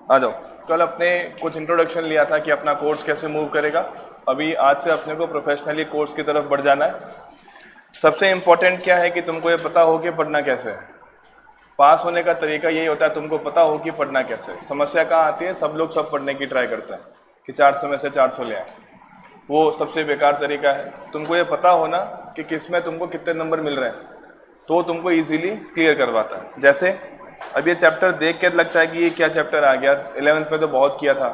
आ जाओ। कल अपने कुछ इंट्रोडक्शन लिया था कि अपना कोर्स कैसे मूव करेगा। अभी आज से अपने को प्रोफेशनली कोर्स की तरफ बढ़ जाना है। सबसे इम्पोर्टेंट क्या है कि तुमको ये पता हो कि पढ़ना कैसे है। पास होने का तरीका यही होता है, तुमको पता हो कि पढ़ना कैसे है। समस्या कहाँ आती है, सब लोग सब पढ़ने की ट्राई करते हैं कि 400 में से 400 ले आए। वो सबसे बेकार तरीका है। तुमको ये पता होना कि किस में तुमको कितने नंबर मिल रहे हैं, तो तुमको इजीली क्लियर करवाता है। जैसे अब ये चैप्टर देख के लगता है कि ये क्या चैप्टर आ गया, 11th में तो बहुत किया था,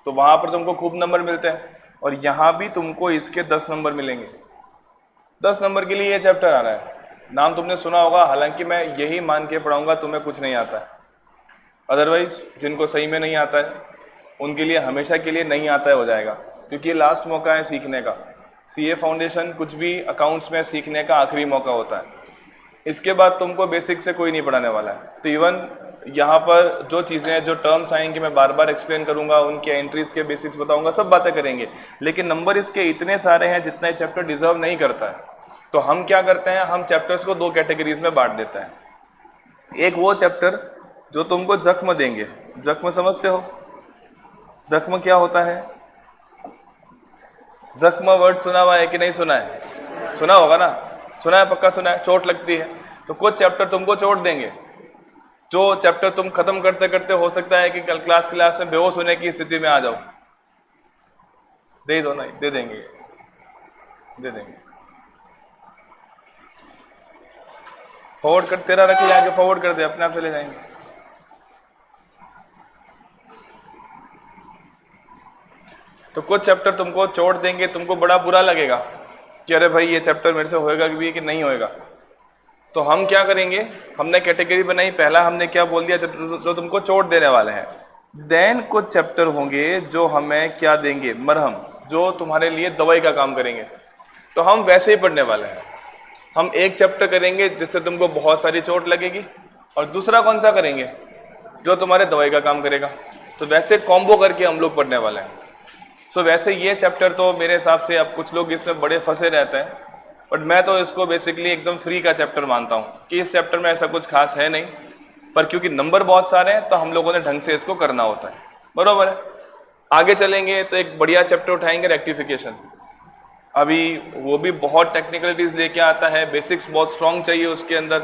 तो वहाँ पर तुमको खूब नंबर मिलते हैं। और यहाँ भी तुमको इसके 10 नंबर मिलेंगे। 10 नंबर के लिए ये चैप्टर आ रहा है। नाम तुमने सुना होगा, हालांकि मैं यही मान के पढ़ाऊँगा तुम्हें कुछ नहीं आता है। अदरवाइज जिनको सही में नहीं आता है उनके लिए हमेशा के लिए नहीं आता है हो जाएगा, क्योंकि ये लास्ट मौका है सीखने का। सीए फाउंडेशन कुछ भी अकाउंट्स में सीखने का आखिरी मौका होता है। इसके बाद तुमको बेसिक से कोई नहीं पढ़ाने वाला है। तो इवन यहाँ पर जो चीज़ें, जो टर्म्स आएंगे, मैं बार बार एक्सप्लेन करूँगा, उनके एंट्रीज के बेसिक्स बताऊँगा, सब बातें करेंगे। लेकिन नंबर इसके इतने सारे हैं जितना ये चैप्टर डिजर्व नहीं करता है। तो हम क्या करते हैं, हम चैप्टर्स को 2 कैटेगरीज में बांट देते हैं। एक वो चैप्टर जो तुमको जख्म देंगे। जख्म समझते हो? जख्म क्या होता है? जख्म वर्ड सुना हुआ है कि नहीं सुना है? सुना होगा ना, सुना है, पक्का सुना है। चोट लगती है तो कुछ चैप्टर तुमको चोट देंगे, जो चैप्टर तुम खत्म करते करते हो सकता है कि कल क्लास में बेहोश होने की स्थिति में आ जाओ। दे दो ना, दे देंगे, दे देंगे। फॉरवर्ड कर, तेरा रख ले आगे, फॉरवर्ड कर दे, अपने आप चले जाएंगे। तो कुछ चैप्टर तुमको चोट देंगे, तुमको बड़ा बुरा लगेगा कि अरे भाई ये चैप्टर मेरे से होएगा भी कि नहीं होएगा। तो हम क्या करेंगे, हमने कैटेगरी बनाई। पहला हमने क्या बोल दिया, जो तुमको चोट देने वाले हैं। देन कुछ चैप्टर होंगे जो हमें क्या देंगे, मरहम, जो तुम्हारे लिए दवाई का काम करेंगे। तो हम वैसे ही पढ़ने वाले हैं। हम एक चैप्टर करेंगे जिससे तुमको बहुत सारी चोट लगेगी, और दूसरा कौन सा करेंगे जो तुम्हारे दवाई का काम करेगा। तो वैसे कॉम्बो करके हम लोग पढ़ने वाले हैं। सो वैसे ये चैप्टर तो मेरे हिसाब से, अब कुछ लोग इसमें बड़े फंसे रहते हैं, बट मैं तो इसको बेसिकली एकदम फ्री का चैप्टर मानता हूँ कि इस चैप्टर में ऐसा कुछ खास है नहीं, पर क्योंकि नंबर बहुत सारे हैं तो हम लोगों ने ढंग से इसको करना होता है। बरोबर है। आगे चलेंगे तो एक बढ़िया चैप्टर उठाएंगे, रेक्टिफिकेशन। अभी वो भी बहुत टेक्निकलिटीज लेके आता है, बेसिक्स बहुत स्ट्रांग चाहिए उसके अंदर,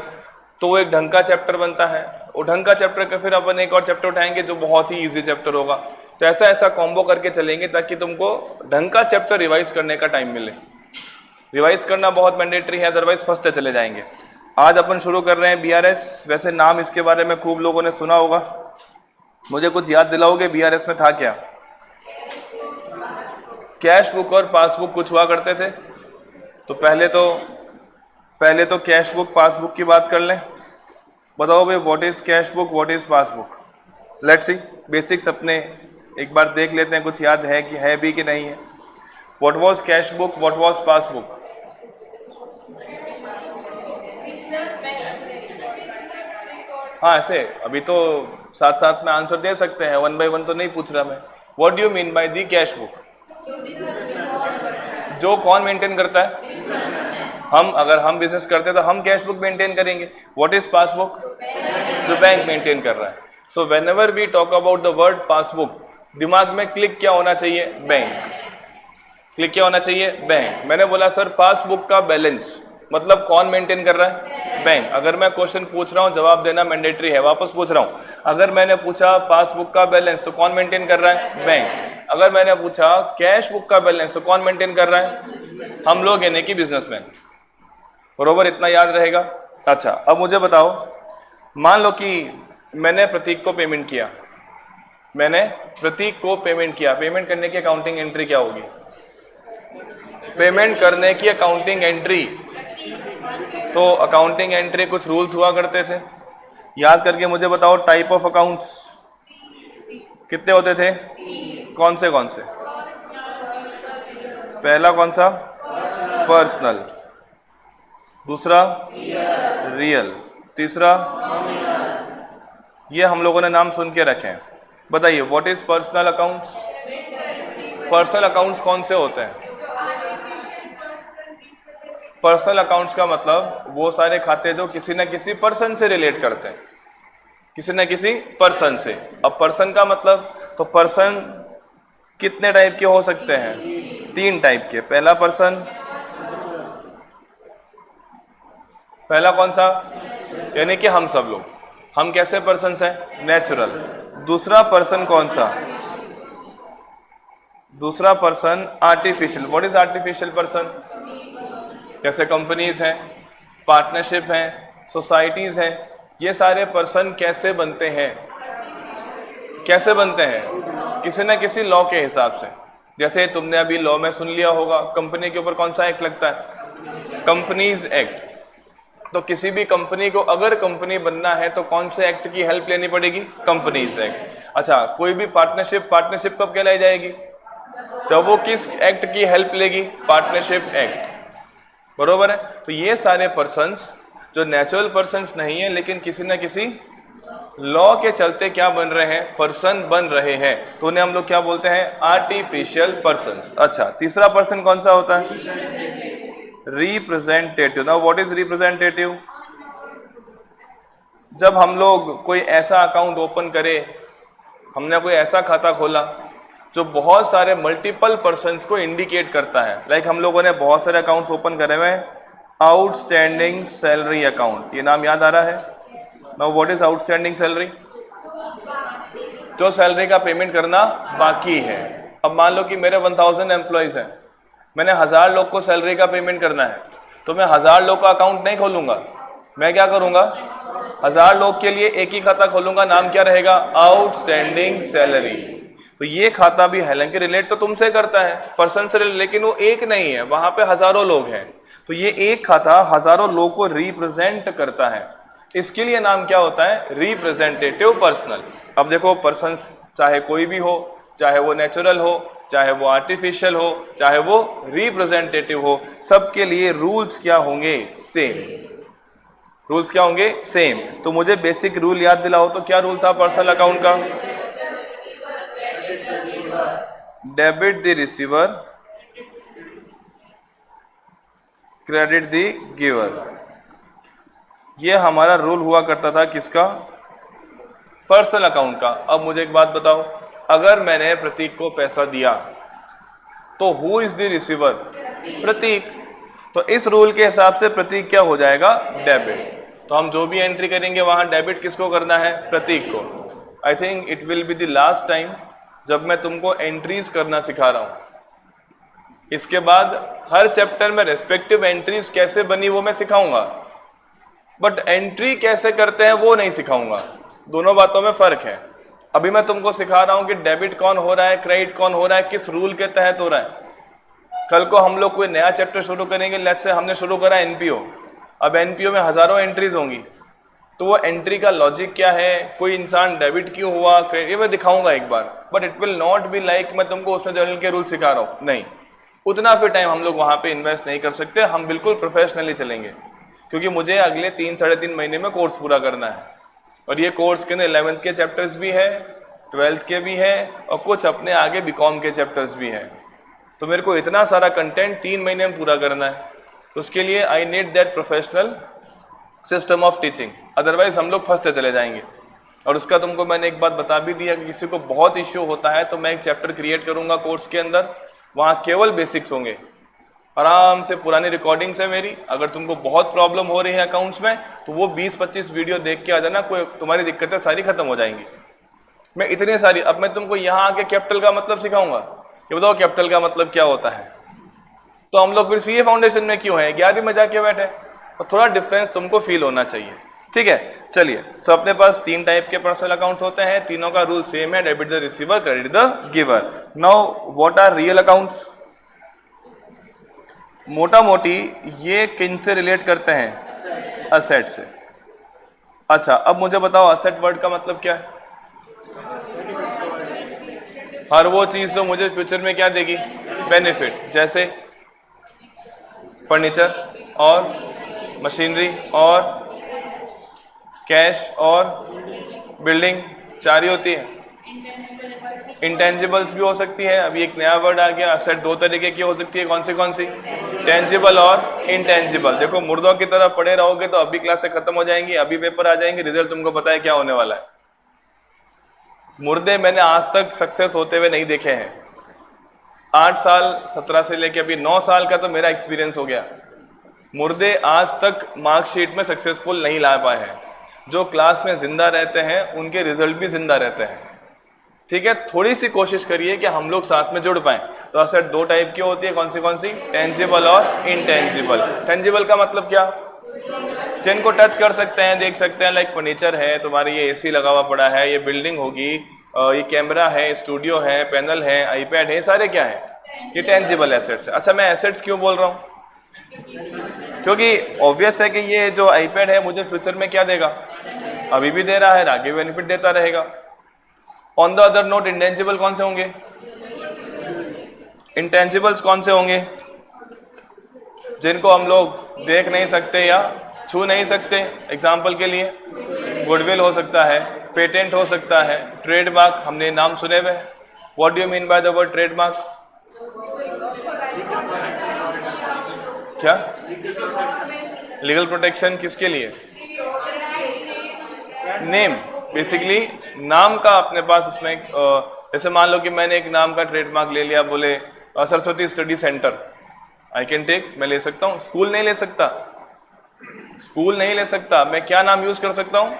तो वो एक ढंग का चैप्टर बनता है। वो ढंग का चैप्टर का फिर अपन एक और चैप्टर उठाएंगे जो बहुत ही ईजी चैप्टर होगा। तो ऐसा ऐसा कॉम्बो करके चलेंगे ताकि तुमको ढंग का चैप्टर रिवाइज करने का टाइम मिले। रिवाइज करना बहुत मैंडेटरी है, अदरवाइज फंसते चले जाएंगे। आज अपन शुरू कर रहे हैं बीआरएस। वैसे नाम इसके बारे में खूब लोगों ने सुना होगा, मुझे कुछ याद दिलाओगे बीआरएस में था क्या? कैश बुक और पासबुक कुछ हुआ करते थे। तो पहले तो कैश बुक पासबुक की बात कर लें। बताओ भाई, what is cash book, what is passbook? Let's see, basics अपने एक बार देख लेते हैं, कुछ याद है कि है भी कि नहीं है। What was cash book, what was passbook? हाँ, ऐसे अभी तो साथ साथ में आंसर दे सकते हैं, 1 बाय 1 तो नहीं पूछ रहा मैं। What do you mean by the cash book? जो कौन मेंटेन करता है? हम, अगर हम बिजनेस करते हैं तो हम कैश बुक मेंटेन करेंगे। What is passbook? जो बैंक मेंटेन कर रहा है। So whenever we talk about the word passbook, दिमाग में क्लिक क्या होना चाहिए? बैंक। क्लिक क्या होना चाहिए? बैंक। मैंने बोला सर पासबुक का बैलेंस, मतलब कौन मेंटेन कर रहा है? बैंक। अगर मैं क्वेश्चन पूछ रहा हूँ, जवाब देना मैंडेटरी है, वापस पूछ रहा हूँ। अगर मैंने पूछा पासबुक का बैलेंस तो कौन मेंटेन कर रहा है? बैंक। अगर मैंने पूछा कैश बुक का बैलेंस तो कौन मेंटेन कर रहा है? हम लोग, यानी कि बिजनेसमैन। बरोबर, इतना याद रहेगा। अच्छा, अब मुझे बताओ, मान लो कि मैंने प्रतीक को पेमेंट किया। पेमेंट करने की अकाउंटिंग एंट्री क्या होगी? पेमेंट करने की अकाउंटिंग एंट्री। तो अकाउंटिंग एंट्री कुछ रूल्स हुआ करते थे, याद करके मुझे बताओ। टाइप ऑफ अकाउंट्स कितने होते थे? कौन से? पहला कौन सा? पर्सनल। दूसरा रियल। तीसरा, ये हम लोगों ने नाम सुन के रखे हैं। बताइए, what is personal accounts? Personal accounts कौन से होते हैं? पर्सनल अकाउंट्स का मतलब वो सारे खाते जो किसी न किसी पर्सन से रिलेट करते हैं। किसी न किसी पर्सन से। अब पर्सन का मतलब, तो पर्सन कितने टाइप के हो सकते हैं? 3 टाइप के। पहला पर्सन, पहला कौन सा? यानी कि हम सब लोग, हम कैसे पर्सन हैं? नेचुरल। दूसरा पर्सन कौन सा? दूसरा person artificial. What is artificial person? जैसे कंपनीज हैं, पार्टनरशिप हैं, सोसाइटीज हैं, ये सारे पर्सन कैसे बनते हैं? कैसे बनते हैं? किसी न किसी लॉ के हिसाब से। जैसे तुमने अभी लॉ में सुन लिया होगा, कंपनी के ऊपर कौन सा एक्ट लगता है? Companies act. तो किसी भी कंपनी को अगर कंपनी बनना है तो कौन से एक्ट की हेल्प लेनी पड़ेगी? Companies act. अच्छा, कोई भी पार्टनरशिप, पार्टनरशिप कब कहलाई जाएगी? जब वो किस एक्ट की हेल्प लेगी? Partnership act. बरोबर है? तो ये सारे पर्सन्स जो नेचुरल पर्सन्स नहीं है लेकिन किसी न किसी लॉ के चलते क्या बन रहे हैं? पर्सन बन रहे हैं, तो उन्हें हम लोग क्या बोलते हैं? Artificial persons. अच्छा, तीसरा पर्सन कौन सा होता है? Representative. Now what is representative? जब हम लोग कोई ऐसा अकाउंट ओपन करे, हमने कोई ऐसा खाता खोला जो बहुत सारे मल्टीपल पर्सन्स को इंडिकेट करता है। लाइक हम लोगों ने बहुत सारे अकाउंट्स ओपन करे हुए हैं। आउटस्टैंडिंग सैलरी अकाउंट, ये नाम याद आ रहा है? Now what is outstanding salary? जो सैलरी का पेमेंट करना बाकी है। अब मान लो कि मेरे 1000 एम्प्लॉयज हैं, मैंने 1000 लोग को सैलरी का पेमेंट करना है, तो मैं 1000 लोग का अकाउंट नहीं खोलूंगा। मैं क्या करूंगा? 1000 लोग के लिए एक ही खाता खोलूंगा। नाम क्या रहेगा? Outstanding salary. तो ये खाता भी हालांकि रिलेट तो तुमसे करता है, पर्सन से, लेकिन वो एक नहीं है, वहां पे हजारों लोग हैं। तो ये एक खाता हजारों लोग को रिप्रेजेंट करता है। इसके लिए नाम क्या होता है? Representative personal. अब देखो, पर्सन चाहे कोई भी हो, चाहे वो नेचुरल हो, चाहे वो आर्टिफिशियल हो, चाहे वो रिप्रेजेंटेटिव हो, सबके लिए रूल्स क्या होंगे? सेम। रूल्स क्या होंगे? सेम। तो मुझे बेसिक रूल याद दिलाओ तो क्या रूल था पर्सनल अकाउंट का? Debit the receiver, credit the giver. ये हमारा रूल हुआ करता था किसका? पर्सनल अकाउंट का। अब मुझे एक बात बताओ, अगर मैंने प्रतीक को पैसा दिया तो हु इज द रिसीवर? प्रतीक। तो इस रूल के हिसाब से प्रतीक क्या हो जाएगा? डेबिट। तो हम जो भी एंट्री करेंगे वहां डेबिट किसको करना है? प्रतीक को। I think it will be the last time जब मैं तुमको एंट्रीज करना सिखा रहा हूं। इसके बाद हर चैप्टर में रेस्पेक्टिव एंट्रीज कैसे बनी वो मैं सिखाऊंगा, बट एंट्री कैसे करते हैं वो नहीं सिखाऊंगा। दोनों बातों में फर्क है। अभी मैं तुमको सिखा रहा हूं कि डेबिट कौन हो रहा है, क्रेडिट कौन हो रहा है, किस रूल के तहत हो रहा है। कल को हम लोग कोई नया चैप्टर शुरू करेंगे, लेट्स से हमने शुरू करा एनपीओ। अब एनपीओ में हजारों एंट्रीज होंगी, तो वो एंट्री का लॉजिक क्या है, कोई इंसान डेबिट क्यों हुआ, क्रेडिट, ये मैं दिखाऊंगा एक बार, but it will not be like मैं तुमको उसमें जनरल के रूल सिखा रहा हूँ। नहीं, उतना फिर टाइम हम लोग वहाँ पे इन्वेस्ट नहीं कर सकते। हम बिल्कुल प्रोफेशनली चलेंगे, क्योंकि मुझे अगले 3-3.5 महीने में कोर्स पूरा करना है। और ये कोर्स के अंदर 11th के चैप्टर्स भी है, 12th के भी है, और कुछ अपने आगे बीकॉम के चैप्टर्स भी हैं। तो मेरे को इतना सारा कंटेंट 3 महीने में पूरा करना है। तो उसके लिए I need that professional system of teaching, otherwise हम लोग फंसते चले जाएंगे। और उसका तुमको मैंने एक बात बता भी दी है कि किसी को बहुत इश्यू होता है तो मैं एक चैप्टर क्रिएट करूंगा कोर्स के अंदर, वहाँ केवल बेसिक्स होंगे। आराम से पुरानी रिकॉर्डिंग्स है मेरी, अगर तुमको बहुत प्रॉब्लम हो रही है अकाउंट्स में तो वो 20-25 वीडियो देख के आ जाना, कोई तुम्हारी दिक्कतें सारी खत्म हो जाएंगी। मैं इतनी सारी, अब मैं तुमको यहाँ आके कैपिटल का मतलब सिखाऊंगा। ये बताओ कैपिटल का मतलब क्या होता है। तो हम लोग फिर सीए फाउंडेशन में क्यों है, 11वीं में जाके बैठे, और थोड़ा डिफरेंस तुमको फील होना चाहिए। ठीक है, चलिए। सो अपने पास 3 टाइप के पर्सनल अकाउंट्स होते हैं, तीनों का रूल सेम है, debit the receiver, credit the giver. Now what are real accounts? मोटा मोटी ये किन से रिलेट करते हैं? असेट से। अच्छा, अब मुझे बताओ असेट वर्ड का मतलब क्या है? हर वो चीज जो मुझे फ्यूचर में क्या देगी? बेनिफिट। जैसे फर्नीचर और मशीनरी और कैश और बिल्डिंग, 4 ही होती है। इंटेंजिबल्स भी हो सकती है। अभी एक नया वर्ड आ गया, असेट दो तरीके की हो सकती है, कौन सी? टेंजिबल और इनटेंजिबल। देखो मुर्दों की तरह पढ़े रहोगे तो अभी क्लासें खत्म हो जाएंगी, अभी पेपर आ जाएंगे, रिजल्ट तुमको पता है क्या होने वाला है। मुर्दे मैंने आज तक सक्सेस होते हुए नहीं देखे हैं। 8 साल 17 से लेके अभी 9 साल का तो मेरा एक्सपीरियंस हो गया। मुर्दे आज तक मार्कशीट में सक्सेसफुल नहीं ला पाए हैं। जो क्लास में जिंदा रहते हैं उनके रिजल्ट भी जिंदा रहते हैं। ठीक है, थोड़ी सी कोशिश करिए कि हम लोग साथ में जुड़ पाएं। तो असेट दो टाइप की होती है, कौन सी? टेंजिबल और इनटेंजिबल। टेंजिबल का मतलब क्या? जिनको टच कर सकते हैं, देख सकते हैं, लाइक फर्नीचर है, तुम्हारे ये एसी लगा हुआ पड़ा है, ये बिल्डिंग होगी, ये कैमरा है, स्टूडियो है, पैनल है, आईपैड है, सारे क्या है? ये टेंजिबल एसेट्स है। अच्छा, मैं एसेट्स क्यों बोल रहा हूँ? क्योंकि ऑब्वियस है कि ये जो आईपैड है मुझे फ्यूचर में क्या देगा? अभी भी दे रहा है, आगे बेनिफिट देता रहेगा। On the other note, intangible कौन से होंगे? इंटेंजिबल्स कौन से होंगे? जिनको हम लोग देख नहीं सकते या छू नहीं सकते। एग्जाम्पल के लिए गुडविल हो सकता है, पेटेंट हो सकता है, ट्रेडमार्क, हमने नाम सुने हुए। What do you mean by the word trademark? क्या? लीगल प्रोटेक्शन किसके लिए? नेम, बेसिकली नाम का अपने पास उसमें जैसे मान लो कि मैंने एक नाम का ट्रेडमार्क ले लिया, बोले Saraswati study centre, I can take, मैं ले सकता हूँ। स्कूल नहीं ले सकता, स्कूल नहीं ले सकता। मैं क्या नाम यूज कर सकता हूँ?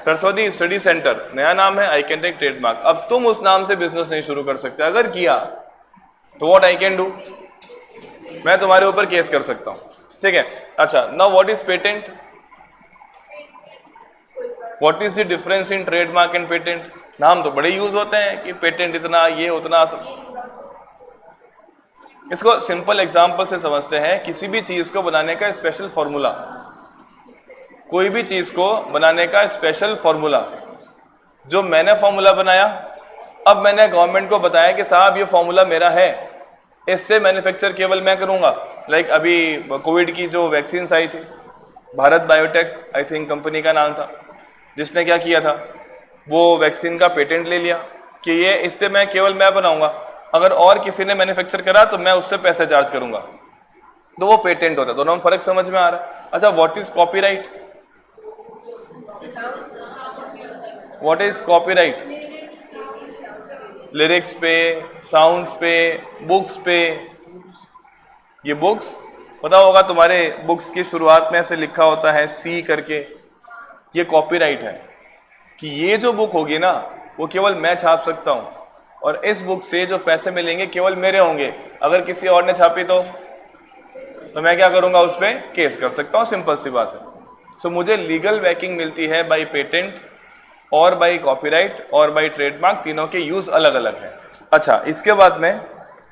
सरस्वती स्टडी सेंटर, नया नाम है, आई कैन टेक ट्रेडमार्क। अब तुम उस नाम से बिजनेस नहीं शुरू कर सकते, अगर किया तो व्हाट आई कैन डू? मैं तुम्हारे ऊपर केस कर सकता हूँ। ठीक है, अच्छा, now what is patent? What is the difference in trademark and patent? नाम तो बड़े यूज होते हैं कि पेटेंट इतना, ये उतना। इसको सिंपल एग्जांपल से समझते हैं। किसी भी चीज को बनाने का स्पेशल फॉर्मूला, कोई भी चीज को बनाने का स्पेशल फॉर्मूला, जो मैंने फॉर्मूला बनाया, अब मैंने गवर्नमेंट को बताया कि साहब ये फॉर्मूला मेरा है, इससे मैन्युफैक्चर केवल मैं करूंगा। लाइक अभी कोविड की जो वैक्सीन आई थी, Bharat biotech I think company का नाम था, जिसने क्या किया था, वो वैक्सीन का पेटेंट ले लिया कि ये इससे मैं केवल मैं बनाऊंगा, अगर और किसी ने मैन्युफैक्चर करा तो मैं उससे पैसे चार्ज करूंगा, तो वो पेटेंट होता है। दोनों में फर्क समझ में आ रहा है? अच्छा, what is copyright? What is copyright? Lyrics पे, साउंड्स पे, बुक्स पे। ये बुक्स पता होगा तुम्हारे, बुक्स की शुरुआत में ऐसे लिखा होता है सी करके, ये कॉपीराइट है कि ये जो बुक होगी ना वो केवल मैं छाप सकता हूं, और इस बुक से जो पैसे मिलेंगे केवल मेरे होंगे। अगर किसी और ने छापी तो मैं क्या करूंगा? उस पर केस कर सकता हूं, सिंपल सी बात है। सो मुझे लीगल बैकिंग मिलती है बाय पेटेंट और बाय कॉपीराइट और बाय ट्रेडमार्क, तीनों के यूज अलग अलग है। अच्छा, इसके बाद में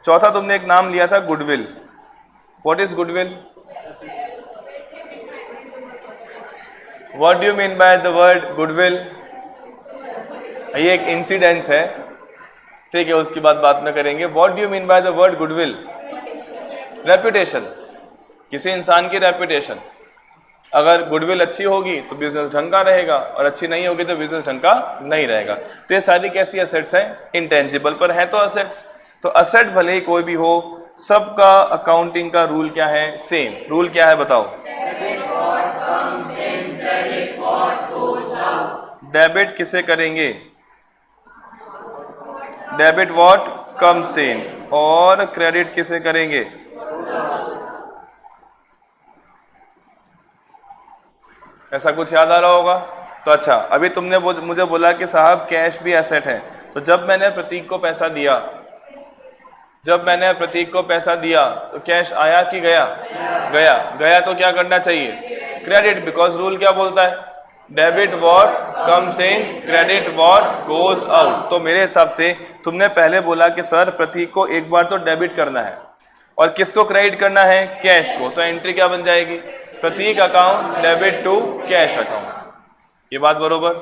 चौथा तुमने एक नाम लिया था, goodwill. What is goodwill? What do you mean by the word goodwill? ये एक इंसिडेंस है, ठीक है, उसकी बात में करेंगे। What do you mean by the word goodwill? Reputation, किसी इंसान की रेपुटेशन। अगर गुडविल अच्छी होगी तो बिजनेस ढंग का रहेगा, और अच्छी नहीं होगी तो बिजनेस ढंग का नहीं रहेगा। तो ये सारी कैसी एसेट्स हैं? इंटेंजिबल पर है तो असेट्स। तो असेट भले ही कोई भी हो, सबका अकाउंटिंग का रूल क्या है? सेम। रूल क्या है बताओ? डेबिट किसे करेंगे? डेबिट व्हाट कम्स इन, और क्रेडिट किसे करेंगे? ऐसा कुछ याद आ रहा होगा? तो अच्छा, अभी तुमने मुझे बोला कि साहब कैश भी एसेट है, तो जब मैंने प्रतीक को पैसा दिया, तो कैश आया कि गया? गया तो क्या करना चाहिए? क्रेडिट, बिकॉज रूल क्या बोलता है? Debit what comes in, credit what goes out. तो मेरे हिसाब से तुमने पहले बोला कि सर प्रतीक को एक बार तो डेबिट करना है, और किसको क्रेडिट करना है? कैश को। तो एंट्री क्या बन जाएगी? Prateek account debit to cash account. ये बात बरोबर?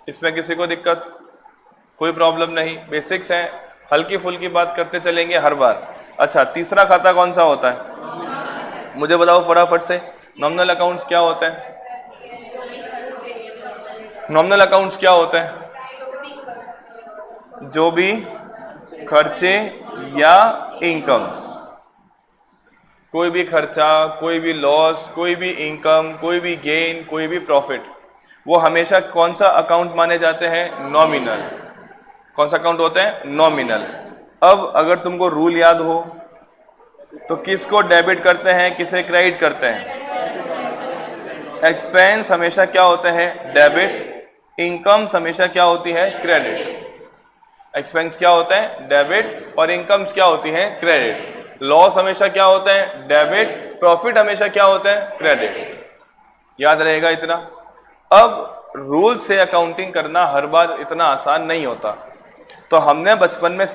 इसमें किसी को दिक्कत? कोई प्रॉब्लम नहीं, बेसिक्स है, हल्की फुल्की बात करते चलेंगे हर बार। अच्छा, तीसरा खाता कौन सा होता है? मुझे बताओ फटाफट से। नॉमिनल अकाउंट्स क्या होता है? नॉमिनल अकाउंट्स क्या होता है? जो भी खर्चे या इनकम्स, कोई भी खर्चा, कोई भी लॉस, कोई भी इनकम, कोई भी गेन, कोई भी प्रॉफिट, वो हमेशा कौन सा अकाउंट माने जाते हैं? नॉमिनल। कौन सा अकाउंट होते हैं? नॉमिनल। अब अगर तुमको रूल याद हो तो किसको डेबिट करते हैं, किसे क्रेडिट करते हैं? एक्सपेंस हमेशा क्या होते हैं? डेबिट। इनकम्स हमेशा क्या होती है? क्रेडिट। एक्सपेंस क्या होते हैं? डेबिट। और इनकम्स क्या होती हैं? क्रेडिट। लॉस हमेशा क्या होते हैं? डेबिट। प्रॉफिट हमेशा क्या होते हैं? क्रेडिट। याद रहेगा इतना। अब रूल से अकाउंटिंग करना हर बार इतना आसान नहीं होता। तो हमने बचपन में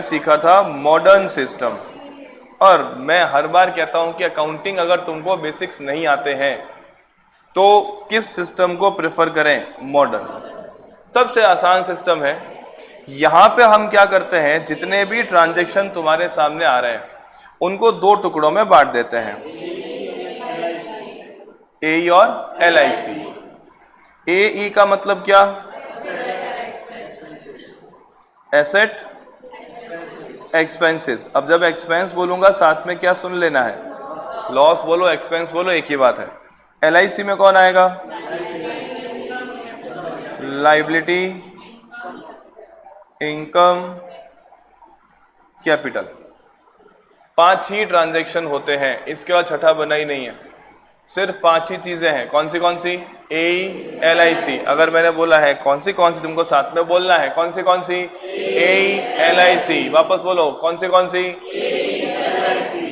सीखा था मॉडर्न सिस्टम। और मैं हर बार कहता हूं कि अकाउंटिंग अगर तुमको बेसिक्स नहीं आते हैं तो किस सिस्टम को प्रेफर करें? मॉडर्न। सबसे आसान सिस्टम है। यहां पे हम क्या करते हैं, जितने भी ट्रांजैक्शन तुम्हारे सामने आ रहे हैं उनको दो टुकड़ों में बांट देते हैं, ए और LIC। ए का मतलब क्या? Asset, expenses. अब जब एक्सपेंस बोलूंगा साथ में क्या सुन लेना है? लॉस बोलो, एक्सपेंस बोलो, एक ही बात है। LIC में कौन आएगा? Liability, income, capital. 5 ही ट्रांजैक्शन होते हैं, इसके बाद छठा बना ही नहीं है। सिर्फ 5 ही चीजें हैं। कौन सी? ए, LIC। अगर मैंने बोला है कौन सी तुमको साथ में बोलना है। कौन सी? ए, LIC। वापस बोलो, कौन सी?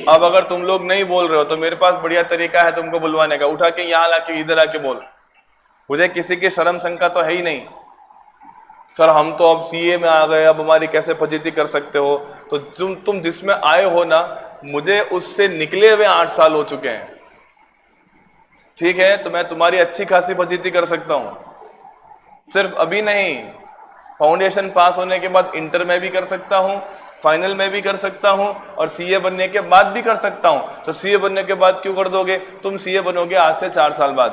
अब अगर तुम लोग नहीं बोल रहे हो तो मेरे पास बढ़िया तरीका है तुमको बुलवाने का। उठा के यहाँ लाके इधर आके बोल। मुझे किसी की शर्म शंका तो है ही नहीं। सर हम तो अब CA में आ गए, अब हमारी कैसे फजीती कर सकते हो? तो तुम जिसमें आए हो ना, मुझे उससे निकले हुए 8 साल हो चुके हैं। ठीक है, तो मैं तुम्हारी अच्छी खासी फजीती कर सकता हूं। सिर्फ अभी नहीं, फाउंडेशन पास होने के बाद इंटर में भी कर सकता हूं, फाइनल में भी कर सकता हूं, और CA बनने के बाद भी कर सकता हूं। तो CA बनने के बाद क्यों कर दोगे? तुम CA बनोगे आज से 4 साल बाद,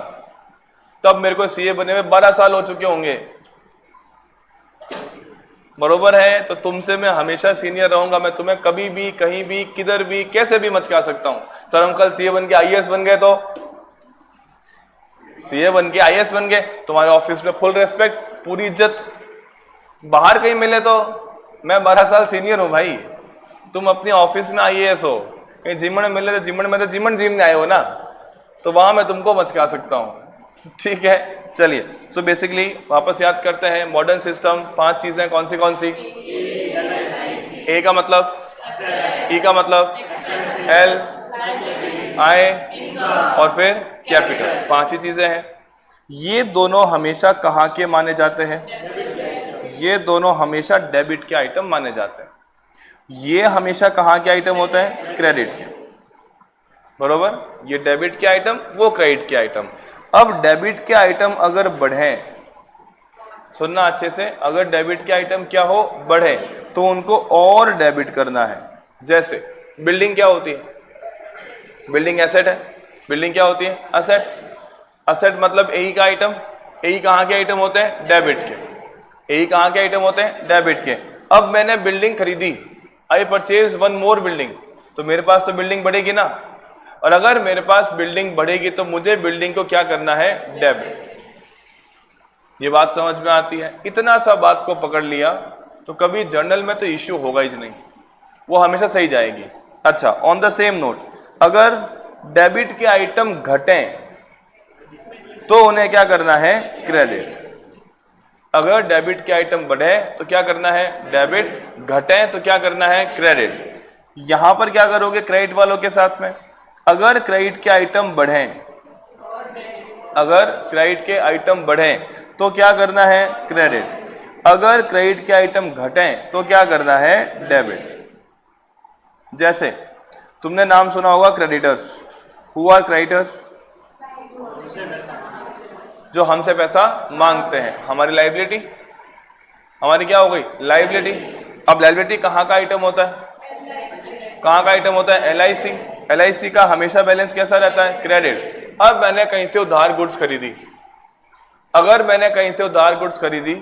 तब मेरे को CA बनने में 12 साल हो चुके होंगे। बरोबर है? तो तुमसे मैं हमेशा सीनियर रहूंगा। मैं तुम्हें कभी भी, कहीं भी, किधर भी, कैसे भी मचका सकता हूं। सर हम कल CA बन के IAS बन गए तो CA बन के IAS बन गए, तुम्हारे ऑफिस में फुल रेस्पेक्ट, पूरी इज्जत। बाहर कहीं मिले तो मैं 12 साल सीनियर हूं भाई, तुम अपने ऑफिस में IAS हो। कहीं जिमण में मिले तो जिमण जीमने आए हो ना, तो वहां मैं तुमको मचका सकता हूं। ठीक है, चलिए। सो बेसिकली वापस याद करते हैं मॉडर्न सिस्टम। 5 चीजें कौन सी? ए का मतलब, ई का मतलब, L, I और फिर कैपिटल। 5 ही चीजें हैं। ये दोनों हमेशा कहाँ के माने जाते हैं? ये दोनों हमेशा डेबिट के आइटम माने जाते हैं। ये हमेशा कहाँ के आइटम होते हैं? क्रेडिट के। बरोबर? ये डेबिट के आइटम, वो क्रेडिट के आइटम। अब डेबिट के आइटम अगर बढ़े, सुनना अच्छे से, अगर डेबिट के आइटम क्या हो? बढ़े, तो उनको और डेबिट करना है। जैसे बिल्डिंग क्या होती है? बिल्डिंग एसेट है। बिल्डिंग क्या होती है? एसेट। एसेट मतलब ए का आइटम। ए कहाँ के आइटम होते हैं? डेबिट के। ए कहाँ के आइटम होते हैं? डेबिट के। अब मैंने बिल्डिंग खरीदी, आई परचेज 1 मोर बिल्डिंग, तो मेरे पास तो बिल्डिंग बढ़ेगी ना। और अगर मेरे पास बिल्डिंग बढ़ेगी तो मुझे बिल्डिंग को क्या करना है? डेबिट। ये बात समझ में आती है? इतना सा बात को पकड़ लिया तो कभी जर्नल में तो इश्यू होगा ही नहीं, वो हमेशा सही जाएगी। अच्छा, ऑन द सेम नोट, अगर डेबिट के आइटम घटें तो उन्हें क्या करना है? क्रेडिट। अगर डेबिट के आइटम बढ़े तो क्या करना है? डेबिट। घटे तो क्या करना है? क्रेडिट। यहां पर क्या करोगे क्रेडिट वालों के साथ में? अगर क्रेडिट के आइटम बढ़े, अगर क्रेडिट के आइटम बढ़े तो क्या करना है? क्रेडिट। अगर क्रेडिट के आइटम घटें तो क्या करना है? डेबिट। जैसे तुमने नाम सुना होगा क्रेडिटर्स। Who are creditors? जो हमसे पैसा मांगते हैं। हमारी लायबिलिटी, हमारी क्या हो गई? लायबिलिटी। अब लायबिलिटी कहाँ का आइटम होता है? कहाँ का आइटम होता है? LIC। LIC का हमेशा बैलेंस कैसा रहता है? क्रेडिट। अब मैंने कहीं से उधार गुड्स खरीदी, अगर मैंने कहीं से उधार गुड्स खरीदी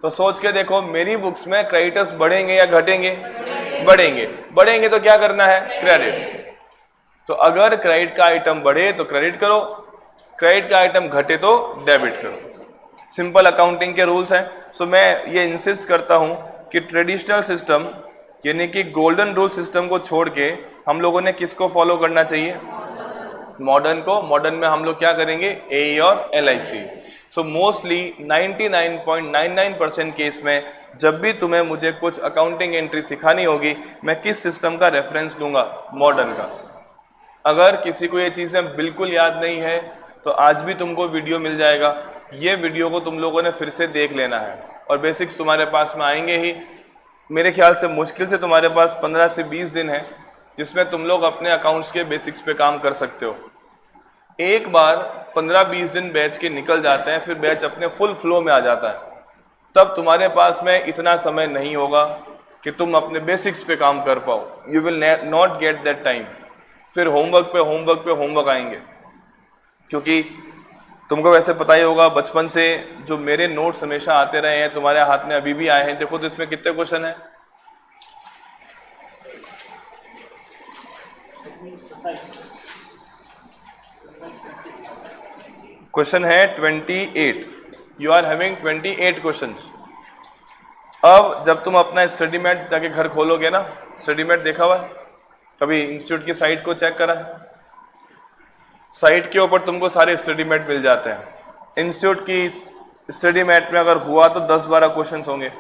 तो सोच के देखो मेरी बुक्स में क्रेडिटर्स बढ़ेंगे या घटेंगे? बढ़ेंगे। बढ़ेंगे तो क्या करना है? क्रेडिट। तो अगर क्रेडिट का आइटम बढ़े तो क्रेडिट करो, क्रेडिट का आइटम घटे तो डेबिट करो। सिंपल अकाउंटिंग के रूल्स हैं। सो मैं ये इंसिस्ट करता हूं कि ट्रेडिशनल सिस्टम यानी कि गोल्डन रूल सिस्टम को छोड़ के हम लोगों ने किसको फॉलो करना चाहिए? मॉडर्न को। मॉडर्न में हम लोग क्या करेंगे? ए और LIC। सो मोस्टली 99.99% केस में जब भी तुम्हें मुझे कुछ अकाउंटिंग एंट्री सिखानी होगी, मैं किस सिस्टम का रेफरेंस लूंगा? मॉडर्न का। अगर किसी को ये चीज़ें बिल्कुल याद नहीं है तो आज भी तुमको वीडियो मिल जाएगा, ये वीडियो को तुम लोगों ने फिर से देख लेना है और बेसिक्स तुम्हारे पास में आएंगे ही। मेरे ख्याल से मुश्किल से तुम्हारे पास 15 से 20 दिन है जिसमें तुम लोग अपने अकाउंट्स के बेसिक्स पे काम कर सकते हो। एक बार 15-20 दिन बैच के निकल जाते हैं, फिर बैच अपने फुल फ्लो में आ जाता है, तब तुम्हारे पास में इतना समय नहीं होगा कि तुम अपने बेसिक्स पे काम कर पाओ। You will not get that time. फिर होमवर्क पे होमवर्क आएंगे, क्योंकि तुमको वैसे पता ही होगा बचपन से जो मेरे नोट्स हमेशा आते रहे हैं, तुम्हारे हाथ में अभी भी आए हैं। देखो तो इसमें कितने क्वेश्चन हैं? 28। You are having 28 questions. अब जब तुम अपना स्टडी मैट जाके घर खोलोगे ना, स्टडी मैट देखा हुआ है? कभी इंस्टीट्यूट की साइट को चेक करा है? साइट के ऊपर तुमको सारे स्टडी मैट मिल जाते हैं। इंस्टीट्यूट की स्टडी मैट में अगर हुआ तो 10-12 क्वेश्चंस होंगे।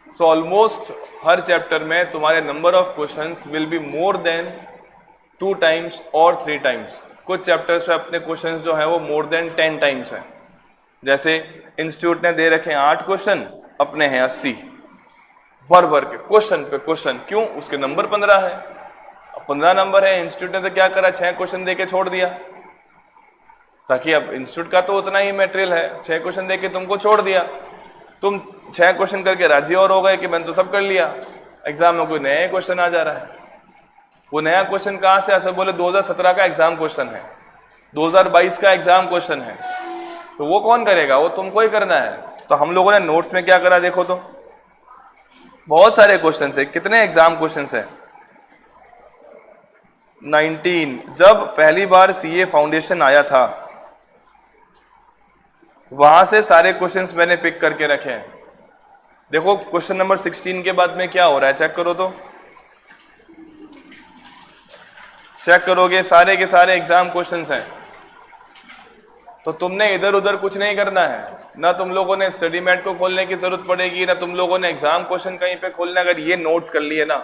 सो ऑलमोस्ट हर चैप्टर में तुम्हारे number of questions will be more than 2 times और 3 टाइम्स। कुछ चैप्टर्स से अपने क्वेश्चंस जो है वो मोर देन 10 टाइम्स हैं। जैसे इंस्टीट्यूट ने दे रखे हैं 8 क्वेश्चन, अपने हैं 80। भर के क्वेश्चन पे क्वेश्चन। क्यों? उसके नंबर 15 है। 15 नंबर है, इंस्टीट्यूट ने तो क्या करा, 6 क्वेश्चन देके छोड़ दिया, ताकि अब इंस्टीट्यूट का तो उतना ही मटेरियल है, 6 क्वेश्चन देके तुमको छोड़ दिया। तुम 6 क्वेश्चन करके राजी और हो गए कि मैंने तो सब कर लिया, एग्जाम में कोई नया क्वेश्चन आ जा रहा है। वो नया क्वेश्चन कहाँ से? ऐसे बोले 2017 का एग्जाम क्वेश्चन है, 2022 का एग्जाम क्वेश्चन है, तो वो कौन करेगा? वो तुमको ही करना है। तो हम लोगों ने नोट्स में क्या करा देखो तो, बहुत सारे क्वेश्चन है। कितने एग्जाम क्वेश्चन है? 19। जब पहली बार CA फाउंडेशन आया था वहां से सारे क्वेश्चंस मैंने पिक करके रखे हैं। देखो क्वेश्चन नंबर 16 के बाद में क्या हो रहा है, चेक करो तो। चेक करोगे सारे के सारे एग्जाम क्वेश्चंस हैं। तो तुमने इधर उधर कुछ नहीं करना है, ना तुम लोगों ने स्टडी मैट को खोलने की जरूरत पड़ेगी, ना तुम लोगों ने एग्जाम क्वेश्चन कहीं पे खोलना। अगर ये नोट्स कर लिए ना,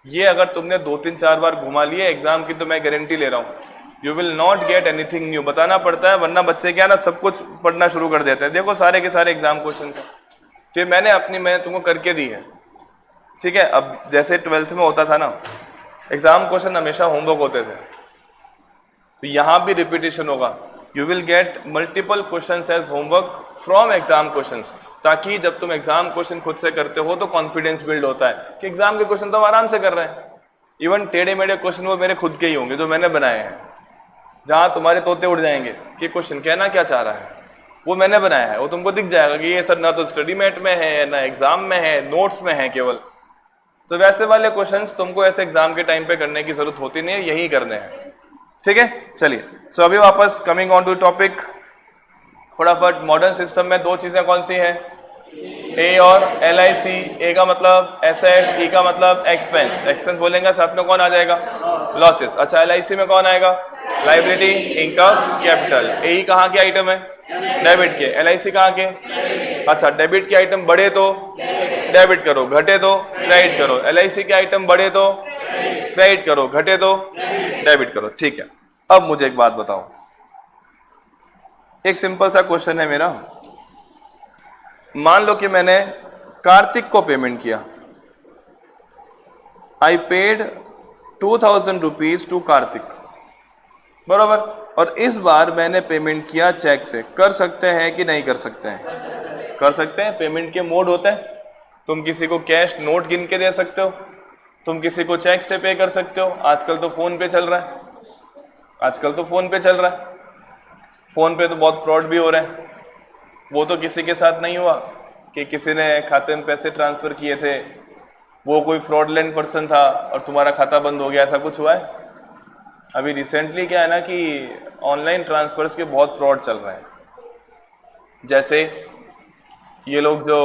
ये अगर तुमने 2-3-4 बार घुमा लिए एग्जाम की, तो मैं गारंटी ले रहा हूँ you will not get anything new. बताना पड़ता है, वरना बच्चे क्या ना सब कुछ पढ़ना शुरू कर देते हैं। देखो सारे के सारे एग्जाम क्वेश्चन हैं, तो मैंने तुमको करके दी है, ठीक है। अब जैसे 12th में होता था ना, एग्जाम क्वेश्चन हमेशा होमवर्क होते थे, तो यहाँ भी रिपीटेशन होगा। You will get multiple questions as homework from exam questions, ताकि जब तुम एग्जाम क्वेश्चन खुद से करते हो तो कॉन्फिडेंस बिल्ड होता है कि एग्जाम के क्वेश्चन तो हम आराम से कर रहे हैं। इवन टेढ़े मेढ़े क्वेश्चन वो मेरे खुद के ही होंगे जो मैंने बनाए हैं, जहाँ तुम्हारे तोते उड़ जाएंगे कि क्वेश्चन कहना क्या चाह रहा है, वो मैंने बनाया है। वो तुमको दिख जाएगा कि ये सर ना तो स्टडी मैट में है, ना एग्जाम में है, नोट्स में है केवल। तो वैसे वाले क्वेश्चंस तुमको ऐसे एग्जाम के टाइम पे करने की जरूरत होती नहीं है, यही करने हैं, ठीक है। चलिए, सो अभी वापस कमिंग ऑन टू टॉपिक, फटाफट। मॉडर्न सिस्टम में 2 चीजें कौन सी हैं? ए और LIC। ए का मतलब एसेट, ई का मतलब एक्सपेंस। एक्सपेंस बोलेंगे साथ में कौन आ जाएगा? लॉसेस। अच्छा, LIC में कौन आएगा? Liability, income, capital. ए कहाँ के आइटम है? डेबिट के। LIC कहाँ के? अच्छा, डेबिट के आइटम बढ़े तो डेबिट करो, घटे तो क्रेडिट करो। LIC के आइटम बढ़े तो क्रेडिट करो, घटे तो डेबिट करो, ठीक है। अब मुझे एक बात बताओ, एक सिंपल सा क्वेश्चन है मेरा। मान लो कि मैंने कार्तिक को पेमेंट किया, I paid 2000 rupees to Kartik, बराबर। और इस बार मैंने पेमेंट किया चेक से। कर सकते हैं कि नहीं कर सकते हैं? कर सकते हैं। पेमेंट के मोड होते हैं, तुम किसी को कैश नोट गिन के दे सकते हो, तुम किसी को चेक से पे कर सकते हो। आजकल तो फोन पे चल रहा है, फ़ोन पे तो बहुत फ्रॉड भी हो रहे हैं। वो तो किसी के साथ नहीं हुआ कि किसी ने खाते में पैसे ट्रांसफ़र किए थे, वो कोई फ्रॉडलेंट पर्सन था और तुम्हारा खाता बंद हो गया, ऐसा कुछ हुआ है? अभी रिसेंटली क्या है ना कि ऑनलाइन ट्रांसफ़र्स के बहुत फ्रॉड चल रहे हैं। जैसे ये लोग जो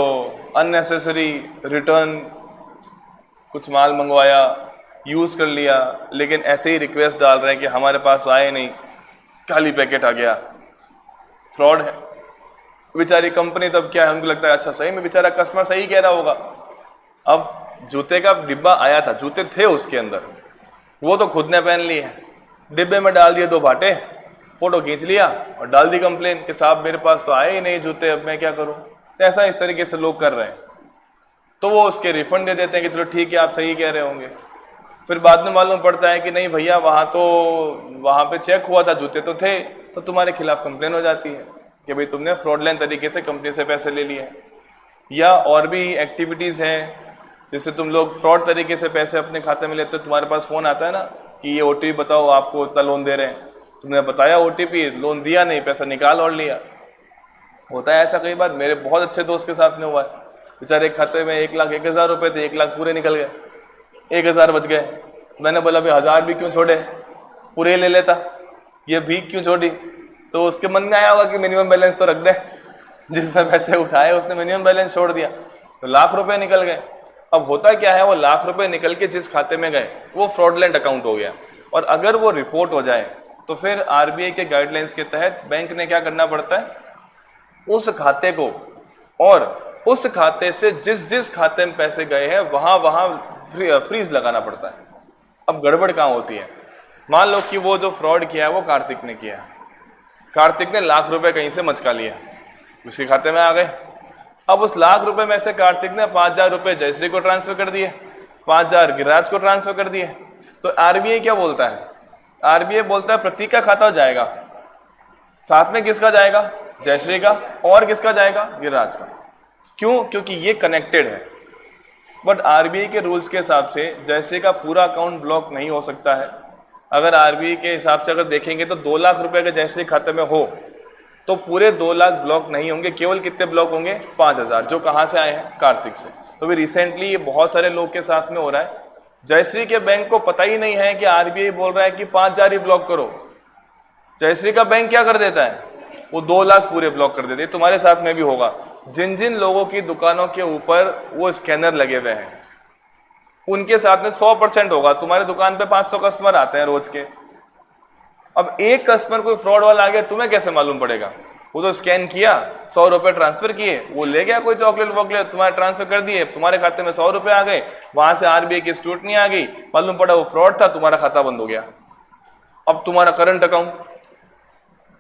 अननेसेसरी रिटर्न, कुछ माल मंगवाया, यूज़ कर लिया, लेकिन ऐसे ही रिक्वेस्ट डाल रहे हैं कि हमारे पास आए नहीं, खाली पैकेट आ गया। फ्रॉड है। बेचारी कंपनी तब क्या है, हमको लगता है अच्छा सही में बेचारा कस्टमर सही कह रहा होगा। अब जूते का डिब्बा आया था, जूते थे उसके अंदर, वो तो खुद ने पहन लिए, डिब्बे में डाल दिए 2 बाटे, फोटो खींच लिया और डाल दी कंप्लेन कि साहब मेरे पास तो आए ही नहीं जूते, अब मैं क्या करूं। तो ऐसा इस तरीके से लोग कर रहे हैं। तो वो उसके रिफंड दे देते हैं कि चलो ठीक है आप सही कह रहे होंगे। फिर बाद में मालूम पड़ता है कि नहीं भैया वहाँ पे चेक हुआ था, जूते तो थे, तो तुम्हारे खिलाफ कंप्लेन हो जाती है कि भाई तुमने फ्रॉडलेंट तरीके से कंपनी से पैसे ले लिए। या और भी एक्टिविटीज़ हैं, जैसे तुम लोग फ्रॉड तरीके से पैसे अपने खाते में लेते हो, तुम्हारे पास फ़ोन आता है ना कि ये OTP बताओ, आपको इतना लोन दे रहे हैं, तुमने बताया OTP, लोन दिया नहीं, पैसा निकाल और लिया। होता है ऐसा कई बार, मेरे बहुत अच्छे दोस्त के साथ में हुआ है। बेचारे खाते में 1,01,000 रुपये थे, 1 लाख पूरे निकल गए, 1,000 बच गए। मैंने बोला भाई 1000 भी क्यों छोड़े, पूरे ले लेता, ये भीख क्यों छोड़ी। तो उसके मन में आया होगा कि मिनिमम बैलेंस तो रख दे, जिसने पैसे उठाए उसने मिनिमम बैलेंस छोड़ दिया, तो लाख रुपए निकल गए। अब होता क्या है, वो लाख रुपए निकल के जिस खाते में गए वो फ्रॉडलेंट अकाउंट हो गया, और अगर वो रिपोर्ट हो जाए तो फिर RBI के गाइडलाइंस के तहत बैंक ने क्या करना पड़ता है, उस खाते को और उस खाते से जिस खाते में पैसे गए हैं वहाँ फ्रीज लगाना पड़ता है। अब गड़बड़ कहाँ होती है, मान लो कि वो जो फ्रॉड किया है वो कार्तिक ने किया है, कार्तिक ने लाख रुपए कहीं से मचका लिया, उसके खाते में आ गए। अब उस लाख रुपए में से कार्तिक ने 5,000 रुपये जयश्री को ट्रांसफर कर दिए, 5,000 गिरिराज को ट्रांसफर कर दिए। तो RBI क्या बोलता है, RBI बोलता है प्रतीक का खाता जाएगा, साथ में किसका जाएगा, जयश्री का, और किसका जाएगा, गिरिराज का। क्यों, क्योंकि ये कनेक्टेड है। बट RBI के रूल्स के हिसाब से जयश्री का पूरा अकाउंट ब्लॉक नहीं हो सकता है। अगर RBI के हिसाब से अगर देखेंगे तो 2 लाख रुपए के जयश्री खाते में हो तो पूरे 2 लाख ब्लॉक नहीं होंगे, केवल कितने ब्लॉक होंगे, 5,000, जो कहाँ से आए हैं, कार्तिक से। तो भी रिसेंटली ये बहुत सारे लोग के साथ में हो रहा है। जयश्री के बैंक को पता ही नहीं है कि RBI बोल रहा है कि 5,000 ही ब्लॉक करो। जयश्री का बैंक क्या कर देता है, वो 2 लाख पूरे ब्लॉक कर देते हैं। तुम्हारे साथ में भी होगा, जिन जिन लोगों की दुकानों के ऊपर वो स्कैनर लगे हुए हैं उनके साथ में 100% होगा। तुम्हारे दुकान पे 500 कस्टमर आते हैं रोज के, अब एक कस्टमर कोई फ्रॉड वाला आ गया, तुम्हें कैसे मालूम पड़ेगा। वो तो स्कैन किया, 100 रुपए ट्रांसफर किए, वो ले गया कोई चॉकलेट वॉकलेट, तुम्हारे ट्रांसफर कर दिए, तुम्हारे खाते में 100 रुपए आ गए, वहां से RBI की स्क्रूटनी आ गई, मालूम पड़ा वो फ्रॉड था, तुम्हारा खाता बंद हो गया। अब तुम्हारा करंट अकाउंट,